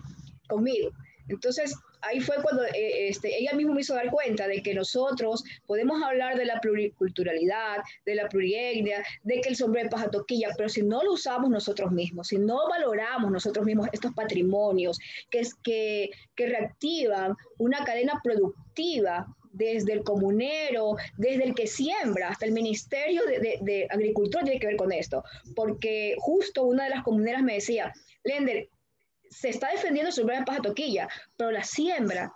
conmigo. Entonces, ahí fue cuando ella misma me hizo dar cuenta de que nosotros podemos hablar de la pluriculturalidad, de la plurietnia, de que el sombrero de paja toquilla, pero si no lo usamos nosotros mismos, si no valoramos nosotros mismos estos patrimonios que reactivan una cadena productiva desde el comunero, desde el que siembra, hasta el Ministerio de Agricultura tiene que ver con esto, porque justo una de las comuneras me decía, Lender, se está defendiendo el sombrero de paja toquilla, pero la siembra,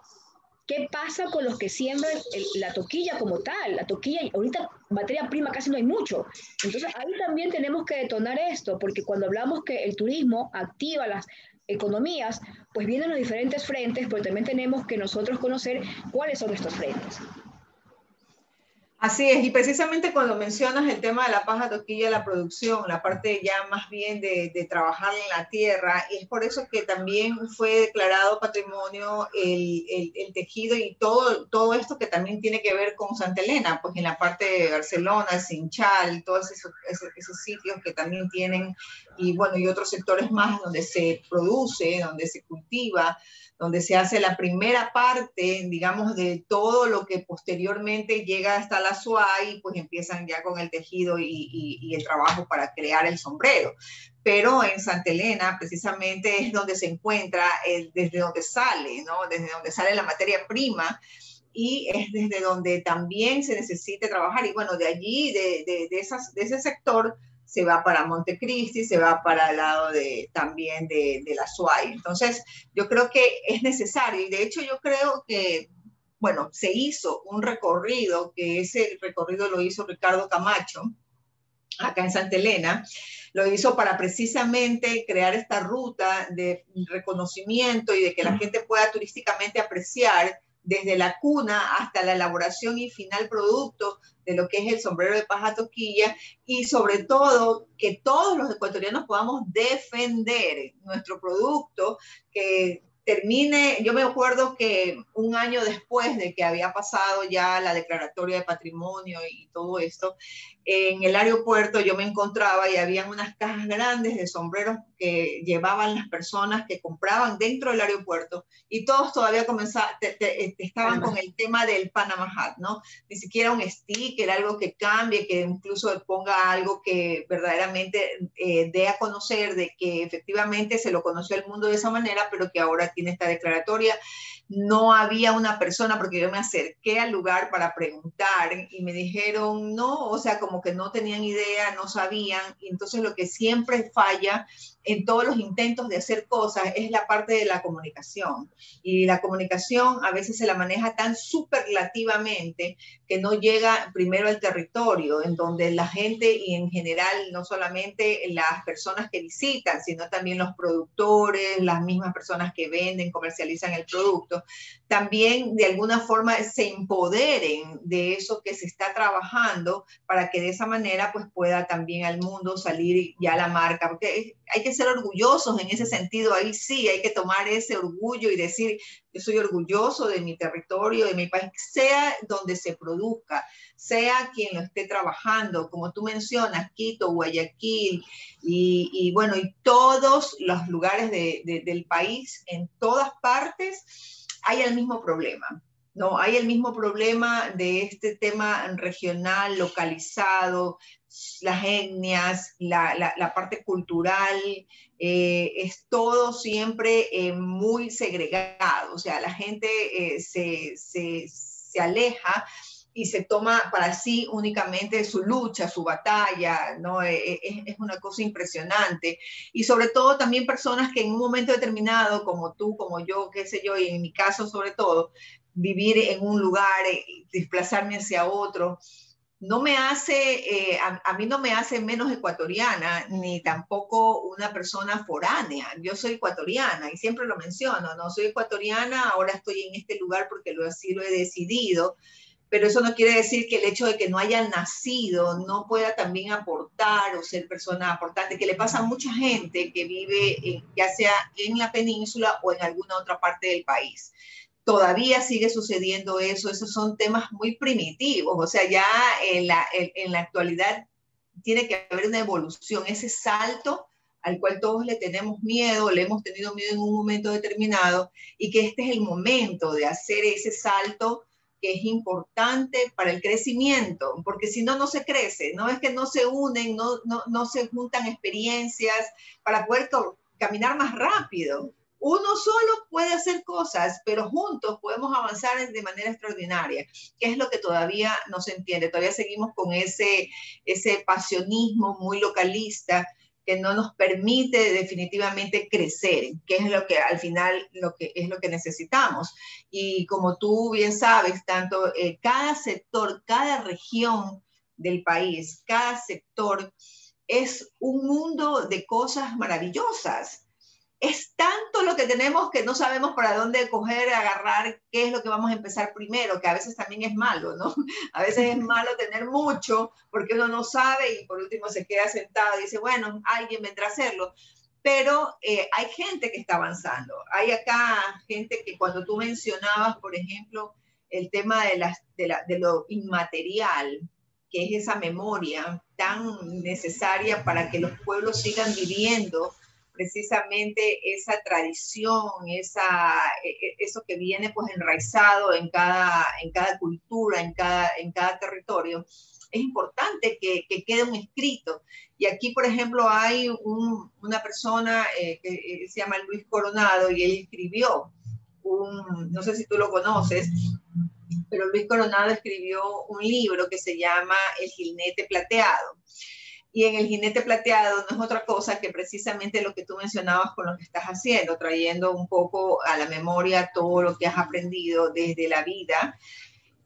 ¿qué pasa con los que siembran la toquilla como tal? La toquilla, ahorita materia prima casi no hay mucho. Entonces ahí también tenemos que detonar esto, porque cuando hablamos que el turismo activa las economías, pues vienen los diferentes frentes, pero también tenemos que nosotros conocer cuáles son estos frentes. Así es, y precisamente cuando mencionas el tema de la paja toquilla, la producción, la parte ya más bien de trabajar en la tierra, y es por eso que también fue declarado patrimonio el tejido y todo esto que también tiene que ver con Santa Elena, pues en la parte de Barcelona, Sinchal, todos esos sitios que también tienen, y bueno, y otros sectores más donde se produce, donde se cultiva, donde se hace la primera parte, digamos, de todo lo que posteriormente llega hasta la SUAY, y pues empiezan ya con el tejido y el trabajo para crear el sombrero. Pero en Santa Elena precisamente es donde se encuentra, desde donde sale, ¿no? Desde donde sale la materia prima, y es desde donde también se necesita trabajar. Y bueno, de allí, de ese sector, se va para Montecristi, se va para el lado también de la SUAY. Entonces, yo creo que es necesario, y de hecho yo creo que, bueno, se hizo un recorrido, que ese recorrido lo hizo Ricardo Camacho, acá en Santa Elena, lo hizo para precisamente crear esta ruta de reconocimiento y de que la gente pueda turísticamente apreciar desde la cuna hasta la elaboración y final producto de lo que es el sombrero de paja toquilla, y sobre todo que todos los ecuatorianos podamos defender nuestro producto, que termine. Yo me acuerdo que un año después de que había pasado ya la declaratoria de patrimonio y todo esto, en el aeropuerto yo me encontraba y habían unas cajas grandes de sombreros que llevaban las personas que compraban dentro del aeropuerto, y todos todavía estaban con el tema del Panama Hat, ¿no? Ni siquiera un sticker, algo que cambie, que incluso ponga algo que verdaderamente dé a conocer de que efectivamente se lo conoció el mundo de esa manera, pero que ahora tiene esta declaratoria. No había una persona, porque yo me acerqué al lugar para preguntar y me dijeron no, o sea, como que no tenían idea, no sabían. Y entonces lo que siempre falla en todos los intentos de hacer cosas es la parte de la comunicación. Y la comunicación a veces se la maneja tan superlativamente que no llega primero al territorio, en donde la gente, y en general no solamente las personas que visitan, sino también los productores, las mismas personas que venden, comercializan el producto, también de alguna forma se empoderen de eso que se está trabajando para que de esa manera pues pueda también al mundo salir ya la marca, porque hay que ser orgullosos en ese sentido. Ahí sí hay que tomar ese orgullo y decir, yo soy orgulloso de mi territorio, de mi país, sea donde se produzca, sea quien lo esté trabajando, como tú mencionas, Quito, Guayaquil y bueno, y todos los lugares del país, en todas partes hay el mismo problema. No, hay el mismo problema de este tema regional, localizado, las etnias, la parte cultural, es todo siempre muy segregado. O sea, la gente se aleja y se toma para sí únicamente su lucha, su batalla, ¿no? Es una cosa impresionante. Y sobre todo también personas que en un momento determinado, como tú, como yo, qué sé yo, y en mi caso sobre todo, vivir en un lugar, desplazarme hacia otro, no me hace, a mí no me hace menos ecuatoriana, ni tampoco una persona foránea. Yo soy ecuatoriana y siempre lo menciono, ¿no? Soy ecuatoriana, ahora estoy en este lugar porque así lo he decidido, pero eso no quiere decir que el hecho de que no haya nacido no pueda también aportar o ser persona aportante, que le pasa a mucha gente que vive ya sea en la península o en alguna otra parte del país. Todavía sigue sucediendo eso, esos son temas muy primitivos, o sea, ya en la actualidad tiene que haber una evolución, ese salto al cual todos le tenemos miedo, le hemos tenido miedo en un momento determinado, y que este es el momento de hacer ese salto que es importante para el crecimiento, porque si no, no se crece, no es que no se unen, no se juntan experiencias para poder caminar más rápido. Uno solo puede hacer cosas, pero juntos podemos avanzar de manera extraordinaria, que es lo que todavía no se entiende. Todavía seguimos con ese pasionismo muy localista que no nos permite definitivamente crecer, que es lo que al final es lo que necesitamos. Y como tú bien sabes, tanto cada sector, cada región del país, cada sector es un mundo de cosas maravillosas. Es tanto lo que tenemos que no sabemos para dónde coger, agarrar, qué es lo que vamos a empezar primero, que a veces también es malo, ¿no? A veces es malo tener mucho porque uno no sabe y por último se queda sentado y dice, bueno, alguien vendrá a hacerlo. Pero hay gente que está avanzando. Hay acá gente que cuando tú mencionabas, por ejemplo, el tema de lo inmaterial, que es esa memoria tan necesaria para que los pueblos sigan viviendo precisamente esa tradición, eso que viene pues enraizado en cada cultura, en cada territorio, es importante que quede un escrito. Y aquí, por ejemplo, hay una persona que se llama Luis Coronado y él escribió no sé si tú lo conoces, pero Luis Coronado escribió un libro que se llama El Jinete Plateado. Y en El Jinete Plateado no es otra cosa que precisamente lo que tú mencionabas con lo que estás haciendo, trayendo un poco a la memoria todo lo que has aprendido desde la vida.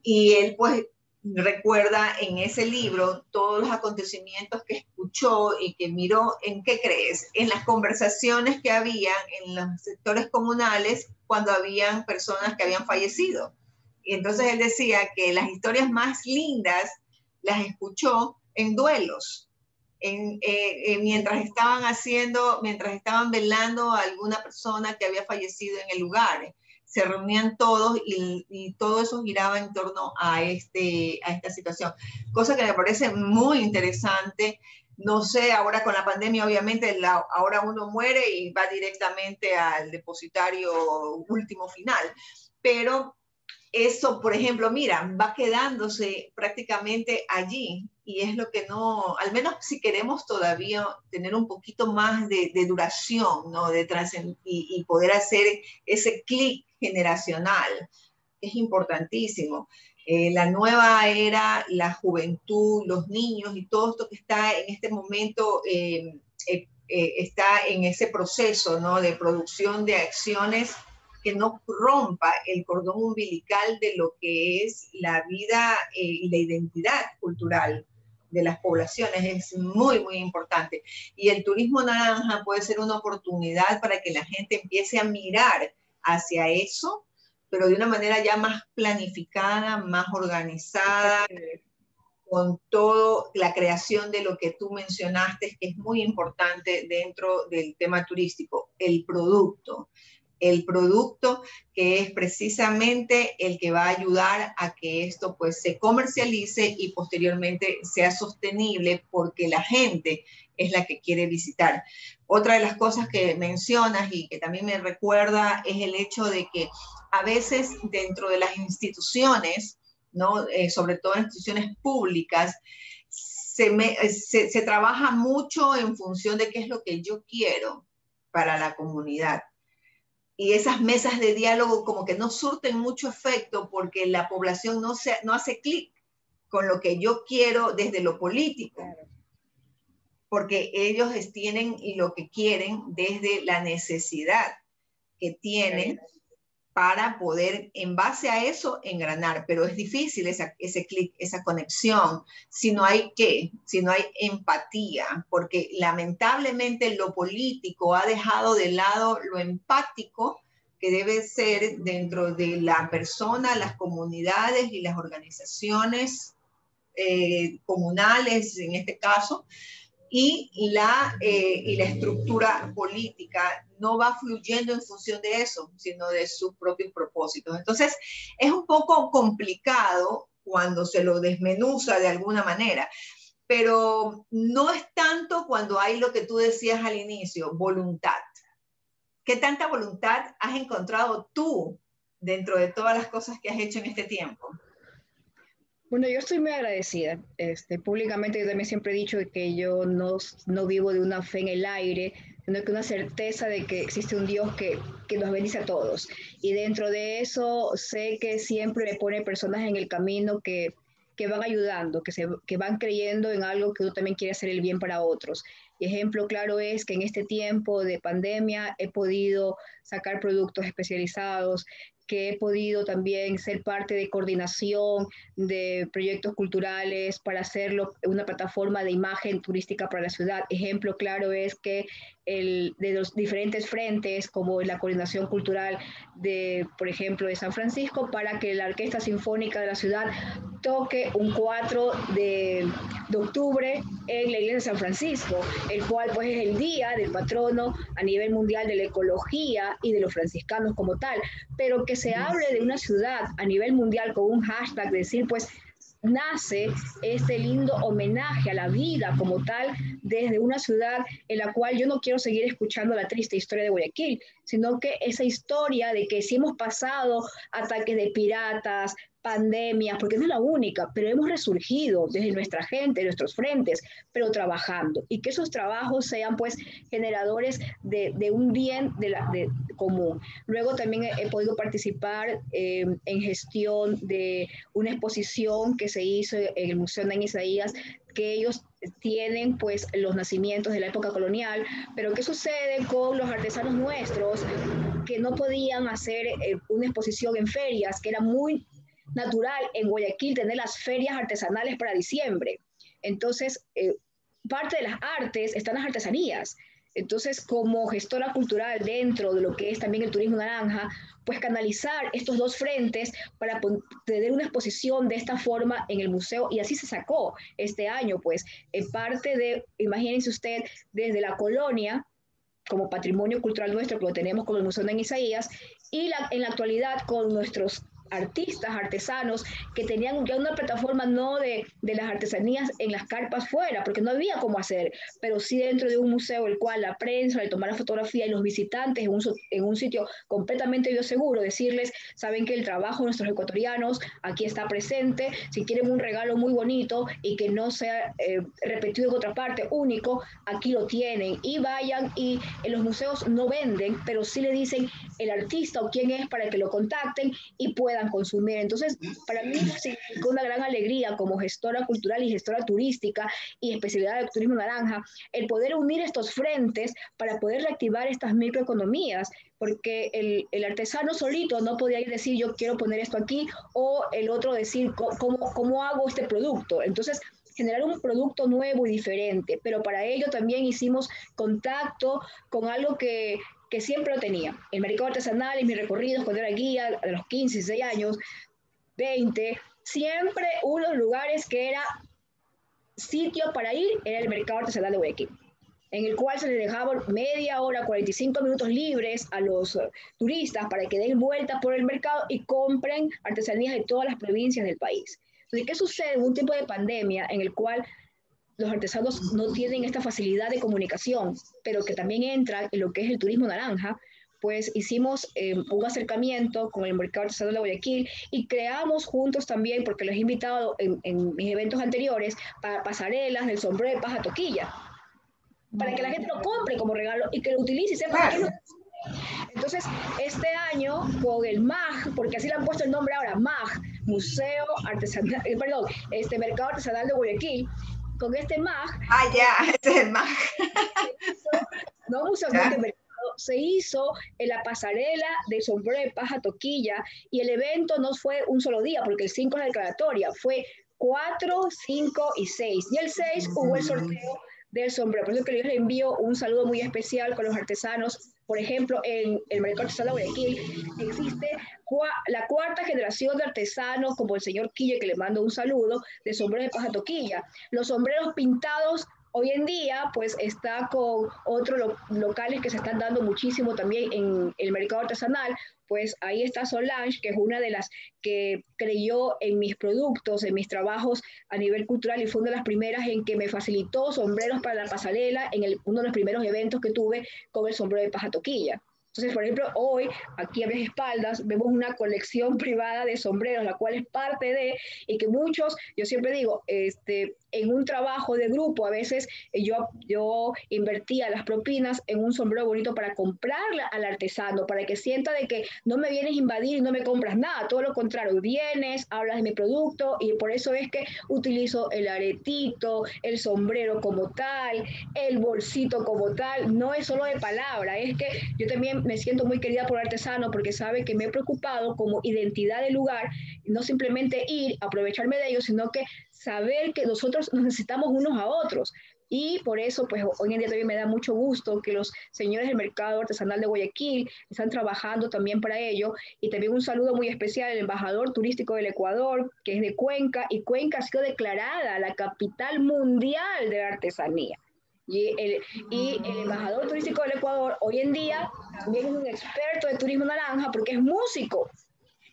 Y él pues recuerda en ese libro todos los acontecimientos que escuchó y que miró. ¿En qué crees? En las conversaciones que había en los sectores comunales cuando habían personas que habían fallecido. Y entonces él decía que las historias más lindas las escuchó en duelos. Mientras estaban velando a alguna persona que había fallecido en el lugar. Se reunían todos y todo eso giraba en torno a esta situación. Cosa que me parece muy interesante. No sé, ahora con la pandemia, obviamente, ahora uno muere y va directamente al depositario último final. Pero eso, por ejemplo, mira, va quedándose prácticamente allí y es lo que no, al menos si queremos todavía tener un poquito más de duración, ¿no? Y poder hacer ese clic generacional, es importantísimo. La nueva era, la juventud, los niños y todo esto que está en este momento está en ese proceso, ¿no? De producción de acciones que no rompa el cordón umbilical de lo que es la vida y la identidad cultural de las poblaciones. Es muy, muy importante. Y el turismo naranja puede ser una oportunidad para que la gente empiece a mirar hacia eso, pero de una manera ya más planificada, más organizada, con todo la creación de lo que tú mencionaste, que es muy importante dentro del tema turístico, el producto que es precisamente el que va a ayudar a que esto pues se comercialice y posteriormente sea sostenible porque la gente es la que quiere visitar. Otra de las cosas que mencionas y que también me recuerda es el hecho de que a veces dentro de las instituciones, ¿no? Sobre todo en instituciones públicas, se trabaja mucho en función de qué es lo que yo quiero para la comunidad. Y esas mesas de diálogo como que no surten mucho efecto porque la población no hace clic con lo que yo quiero desde lo político, porque ellos tienen lo que quieren desde la necesidad que tienen para poder, en base a eso, engranar. Pero es difícil ese clic, esa conexión, si no hay empatía, porque lamentablemente lo político ha dejado de lado lo empático que debe ser dentro de la persona, las comunidades y las organizaciones comunales, en este caso, y la estructura política no va fluyendo en función de eso, sino de sus propios propósitos. Entonces, es un poco complicado cuando se lo desmenuza de alguna manera, pero no es tanto cuando hay lo que tú decías al inicio, voluntad. ¿Qué tanta voluntad has encontrado tú dentro de todas las cosas que has hecho en este tiempo? Bueno, yo estoy muy agradecida. Públicamente yo también siempre he dicho que yo no vivo de una fe en el aire, sino que una certeza de que existe un Dios que nos bendice a todos. Y dentro de eso sé que siempre me pone personas en el camino que van ayudando, que van creyendo en algo que uno también quiere hacer el bien para otros. Y ejemplo claro es que en este tiempo de pandemia he podido sacar productos especializados, que he podido también ser parte de coordinación de proyectos culturales para hacerlo una plataforma de imagen turística para la ciudad. Ejemplo claro es que de los diferentes frentes, como la coordinación cultural de, por ejemplo, de San Francisco, para que la Orquesta Sinfónica de la ciudad toque un 4 de octubre en la iglesia de San Francisco, el cual pues es el día del patrono a nivel mundial de la ecología y de los franciscanos como tal, pero que se hable de una ciudad a nivel mundial con un hashtag, decir pues nace este lindo homenaje a la vida como tal desde una ciudad en la cual yo no quiero seguir escuchando la triste historia de Guayaquil, sino que esa historia de que sí hemos pasado ataques de piratas, pandemias, porque no es la única, pero hemos resurgido desde nuestra gente, nuestros frentes, pero trabajando, y que esos trabajos sean pues generadores de un bien de común. Luego también he podido participar en gestión de una exposición que se hizo en el Museo Nani Isaías, que ellos tienen pues los nacimientos de la época colonial, pero ¿qué sucede con los artesanos nuestros que no podían hacer una exposición en ferias, que era muy natural en Guayaquil tener las ferias artesanales para diciembre? Entonces, parte de las artes están las artesanías. Entonces, como gestora cultural dentro de lo que es también el turismo naranja, pues canalizar estos dos frentes para tener una exposición de esta forma en el museo, y así se sacó este año, pues, en parte de, imagínense usted, desde la colonia, como patrimonio cultural nuestro, que lo tenemos con el Museo de Isaías, y en la actualidad con nuestros artistas, artesanos, que tenían ya una plataforma no de las artesanías en las carpas fuera, porque no había cómo hacer, pero sí dentro de un museo, el cual la prensa le tomara fotografía y los visitantes en un sitio completamente bioseguro, decirles, saben que el trabajo de nuestros ecuatorianos aquí está presente, si quieren un regalo muy bonito y que no sea repetido en otra parte, único, aquí lo tienen, y vayan, y en los museos no venden, pero sí le dicen el artista o quién es para que lo contacten y puedan consumir. Entonces, para mí significó una gran alegría como gestora cultural y gestora turística y especialidad de turismo naranja, el poder unir estos frentes para poder reactivar estas microeconomías, porque el artesano solito no podía ir decir yo quiero poner esto aquí, o el otro decir cómo hago este producto. Entonces, generar un producto nuevo y diferente, pero para ello también hicimos contacto con algo que que siempre lo tenía. El mercado artesanal en mis recorridos cuando era guía, a los 15, 16 años, 20, siempre uno de los lugares que era sitio para ir era el mercado artesanal de Guayaquil, en el cual se les dejaba media hora, 45 minutos libres a los turistas para que den vueltas por el mercado y compren artesanías de todas las provincias del país. Entonces, ¿qué sucede en un tiempo de pandemia en el cual los artesanos no tienen esta facilidad de comunicación, pero que también entra en lo que es el turismo naranja? Pues hicimos un acercamiento con el mercado artesanal de Guayaquil y creamos juntos también, porque los he invitado en mis eventos anteriores, para pasarelas del sombrero de paja toquilla, para que la gente lo compre como regalo y que lo utilice y sepa qué es lo que... Entonces, este año, con el MAG, porque así le han puesto el nombre ahora, MAG, Museo Artesanal, perdón, Mercado Artesanal de Guayaquil, con este MAG... Ah, ya, este es el MAG. No Museo de Mercado, se hizo en la pasarela de sombrero de paja toquilla, y el evento no fue un solo día, porque el 5 es la declaratoria, fue 4, 5 y 6. Y el 6 hubo el sorteo del sombrero. Por eso que yo les envío un saludo muy especial con los artesanos. Por ejemplo, en el mercado artesanal de Guayaquil existe la cuarta generación de artesanos, como el señor Quille, que le mando un saludo, de sombreros de paja toquilla. Los sombreros pintados hoy en día, pues está con otros locales que se están dando muchísimo también en el mercado artesanal. Pues ahí está Solange, que es una de las que creyó en mis productos, en mis trabajos a nivel cultural, y fue una de las primeras en que me facilitó sombreros para la pasarela en uno de los primeros eventos que tuve con el sombrero de paja toquilla. Entonces, por ejemplo, hoy, aquí a mis espaldas, vemos una colección privada de sombreros, la cual es parte de, y que muchos, yo siempre digo, en un trabajo de grupo, a veces yo invertía las propinas en un sombrero bonito para comprarle al artesano, para que sienta de que no me vienes a invadir y no me compras nada, todo lo contrario, vienes, hablas de mi producto, y por eso es que utilizo el aretito, el sombrero como tal, el bolsito como tal. No es solo de palabra, es que yo también me siento muy querida por el artesano, porque sabe que me he preocupado como identidad del lugar, no simplemente ir, aprovecharme de ellos, sino que saber que nosotros nos necesitamos unos a otros. Y por eso, pues hoy en día también me da mucho gusto que los señores del mercado artesanal de Guayaquil están trabajando también para ello. Y también un saludo muy especial al embajador turístico del Ecuador, que es de Cuenca, y Cuenca ha sido declarada la capital mundial de la artesanía. Y el embajador turístico del Ecuador hoy en día también es un experto de turismo naranja, porque es músico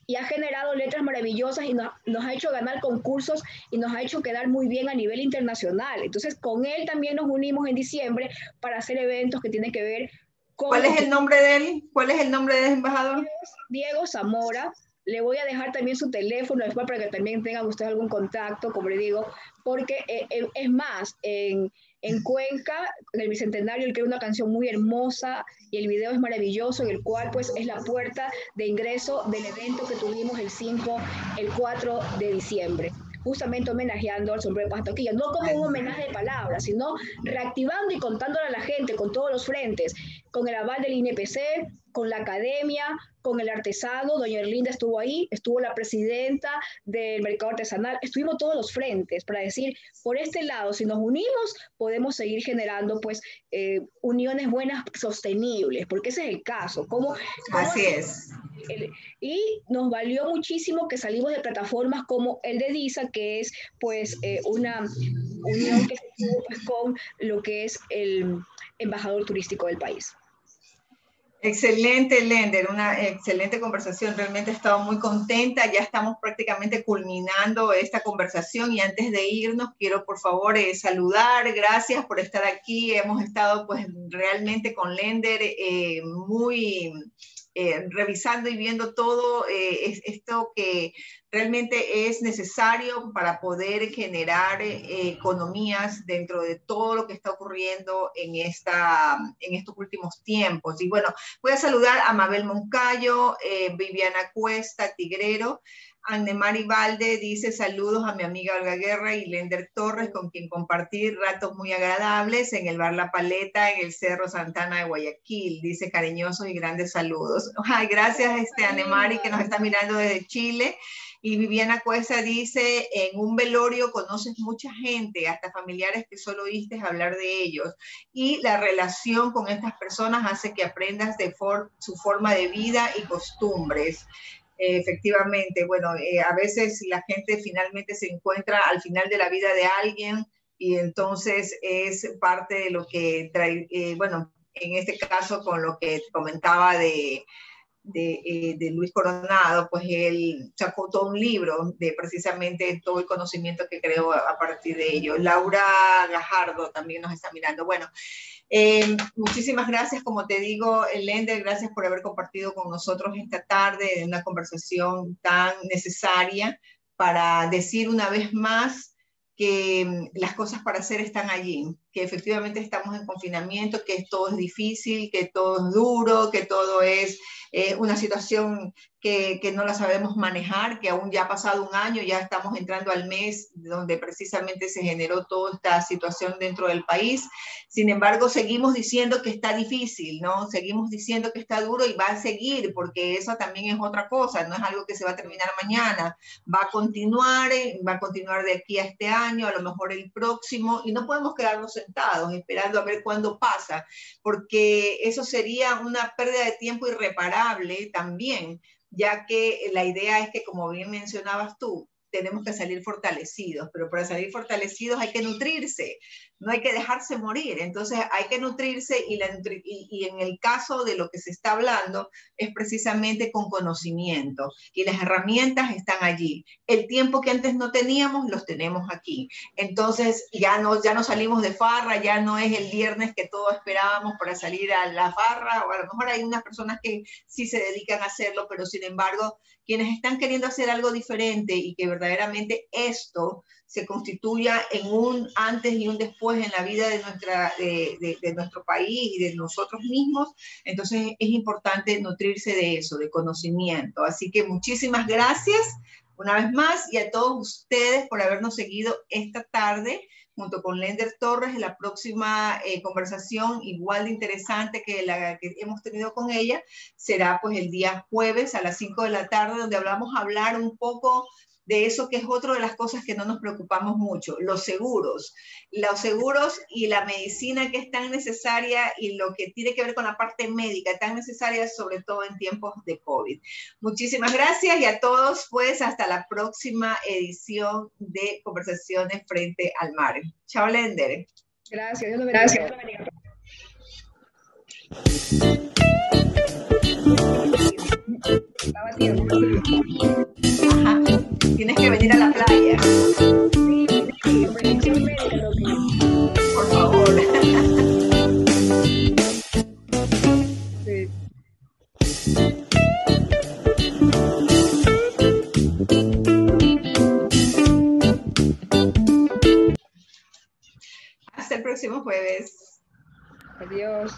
y ha generado letras maravillosas y nos ha hecho ganar concursos y nos ha hecho quedar muy bien a nivel internacional. Entonces, con él también nos unimos en diciembre para hacer eventos que tienen que ver con... ¿Cuál es el nombre de él? ¿Cuál es el nombre del embajador? Diego Zamora. Le voy a dejar también su teléfono después para que también tengan ustedes algún contacto, como le digo, porque es más, en Cuenca, en el Bicentenario, él creó una canción muy hermosa y el video es maravilloso, en el cual pues es la puerta de ingreso del evento que tuvimos el 4 de diciembre, justamente homenajeando al sombrero de paja toquilla, no como un homenaje de palabras, sino reactivando y contándole a la gente con todos los frentes, con el aval del INPC, con la academia, con el artesano. Doña Erlinda estuvo ahí, estuvo la presidenta del mercado artesanal, estuvimos todos los frentes para decir, por este lado, si nos unimos, podemos seguir generando pues uniones buenas, sostenibles, porque ese es el caso. Así es. Y nos valió muchísimo que salimos de plataformas como el de DISA, que es pues una unión que se tuvo pues, con lo que es el embajador turístico del país. Excelente, Lender, una excelente conversación. Realmente he estado muy contenta. Ya estamos prácticamente culminando esta conversación y antes de irnos quiero por favor saludar. Gracias por estar aquí. Hemos estado pues realmente con Lender muy revisando y viendo todo esto que realmente es necesario para poder generar economías dentro de todo lo que está ocurriendo en estos últimos tiempos. Y bueno, voy a saludar a Mabel Moncayo, Viviana Cuesta, Tigrero, Annemari Valde dice saludos a mi amiga Olga Guerra y Lender Torres, con quien compartí ratos muy agradables en el bar La Paleta, en el Cerro Santana de Guayaquil. Dice cariñosos y grandes saludos. Ay, gracias, Annemari, que nos está mirando desde Chile. Y Viviana Cuesta dice, en un velorio conoces mucha gente, hasta familiares que solo oíste hablar de ellos. Y la relación con estas personas hace que aprendas de su forma de vida y costumbres. Efectivamente, bueno, a veces la gente finalmente se encuentra al final de la vida de alguien y entonces es parte de lo que trae, bueno, en este caso con lo que comentaba de Luis Coronado, pues él sacó todo un libro de precisamente todo el conocimiento que creó a partir de ello. Laura Gajardo también nos está mirando. Bueno, muchísimas gracias, como te digo, Lender, gracias por haber compartido con nosotros esta tarde una conversación tan necesaria para decir una vez más que las cosas para hacer están allí, que efectivamente estamos en confinamiento, que todo es difícil, que todo es duro, que todo es una situación que no la sabemos manejar, que aún ya ha pasado un año, ya estamos entrando al mes donde precisamente se generó toda esta situación dentro del país. Sin embargo, seguimos diciendo que está difícil, ¿no? Seguimos diciendo que está duro y va a seguir, porque eso también es otra cosa, no es algo que se va a terminar mañana, va a continuar de aquí a este año, a lo mejor el próximo, y no podemos quedarnos sentados esperando a ver cuándo pasa, porque eso sería una pérdida de tiempo irreparable también, ya que la idea es que, como bien mencionabas tú, tenemos que salir fortalecidos, pero para salir fortalecidos hay que nutrirse, no hay que dejarse morir, entonces hay que nutrirse y en el caso de lo que se está hablando es precisamente con conocimiento y las herramientas están allí. El tiempo que antes no teníamos, los tenemos aquí. Entonces ya no salimos de farra, ya no es el viernes que todos esperábamos para salir a la farra, o a lo mejor hay unas personas que sí se dedican a hacerlo, pero sin embargo, quienes están queriendo hacer algo diferente y que verdaderamente esto se constituya en un antes y un después en la vida de nuestro país y de nosotros mismos, entonces es importante nutrirse de eso, de conocimiento. Así que muchísimas gracias una vez más y a todos ustedes por habernos seguido esta tarde junto con Lender Torres. En la próxima conversación, igual de interesante que la que hemos tenido con ella, será pues el día jueves a las 5 de la tarde, donde vamos a hablar un poco de eso que es otra de las cosas que no nos preocupamos mucho, los seguros y la medicina que es tan necesaria y lo que tiene que ver con la parte médica tan necesaria, sobre todo en tiempos de COVID. Muchísimas gracias y a todos, pues hasta la próxima edición de Conversaciones Frente al Mar. Chao, Lender. Gracias, Dios lo bendiga. Estaba tiempo. Ajá. Tienes que venir a la playa. Sí, bendición médica, por favor. Sí. Hasta el próximo jueves. Adiós.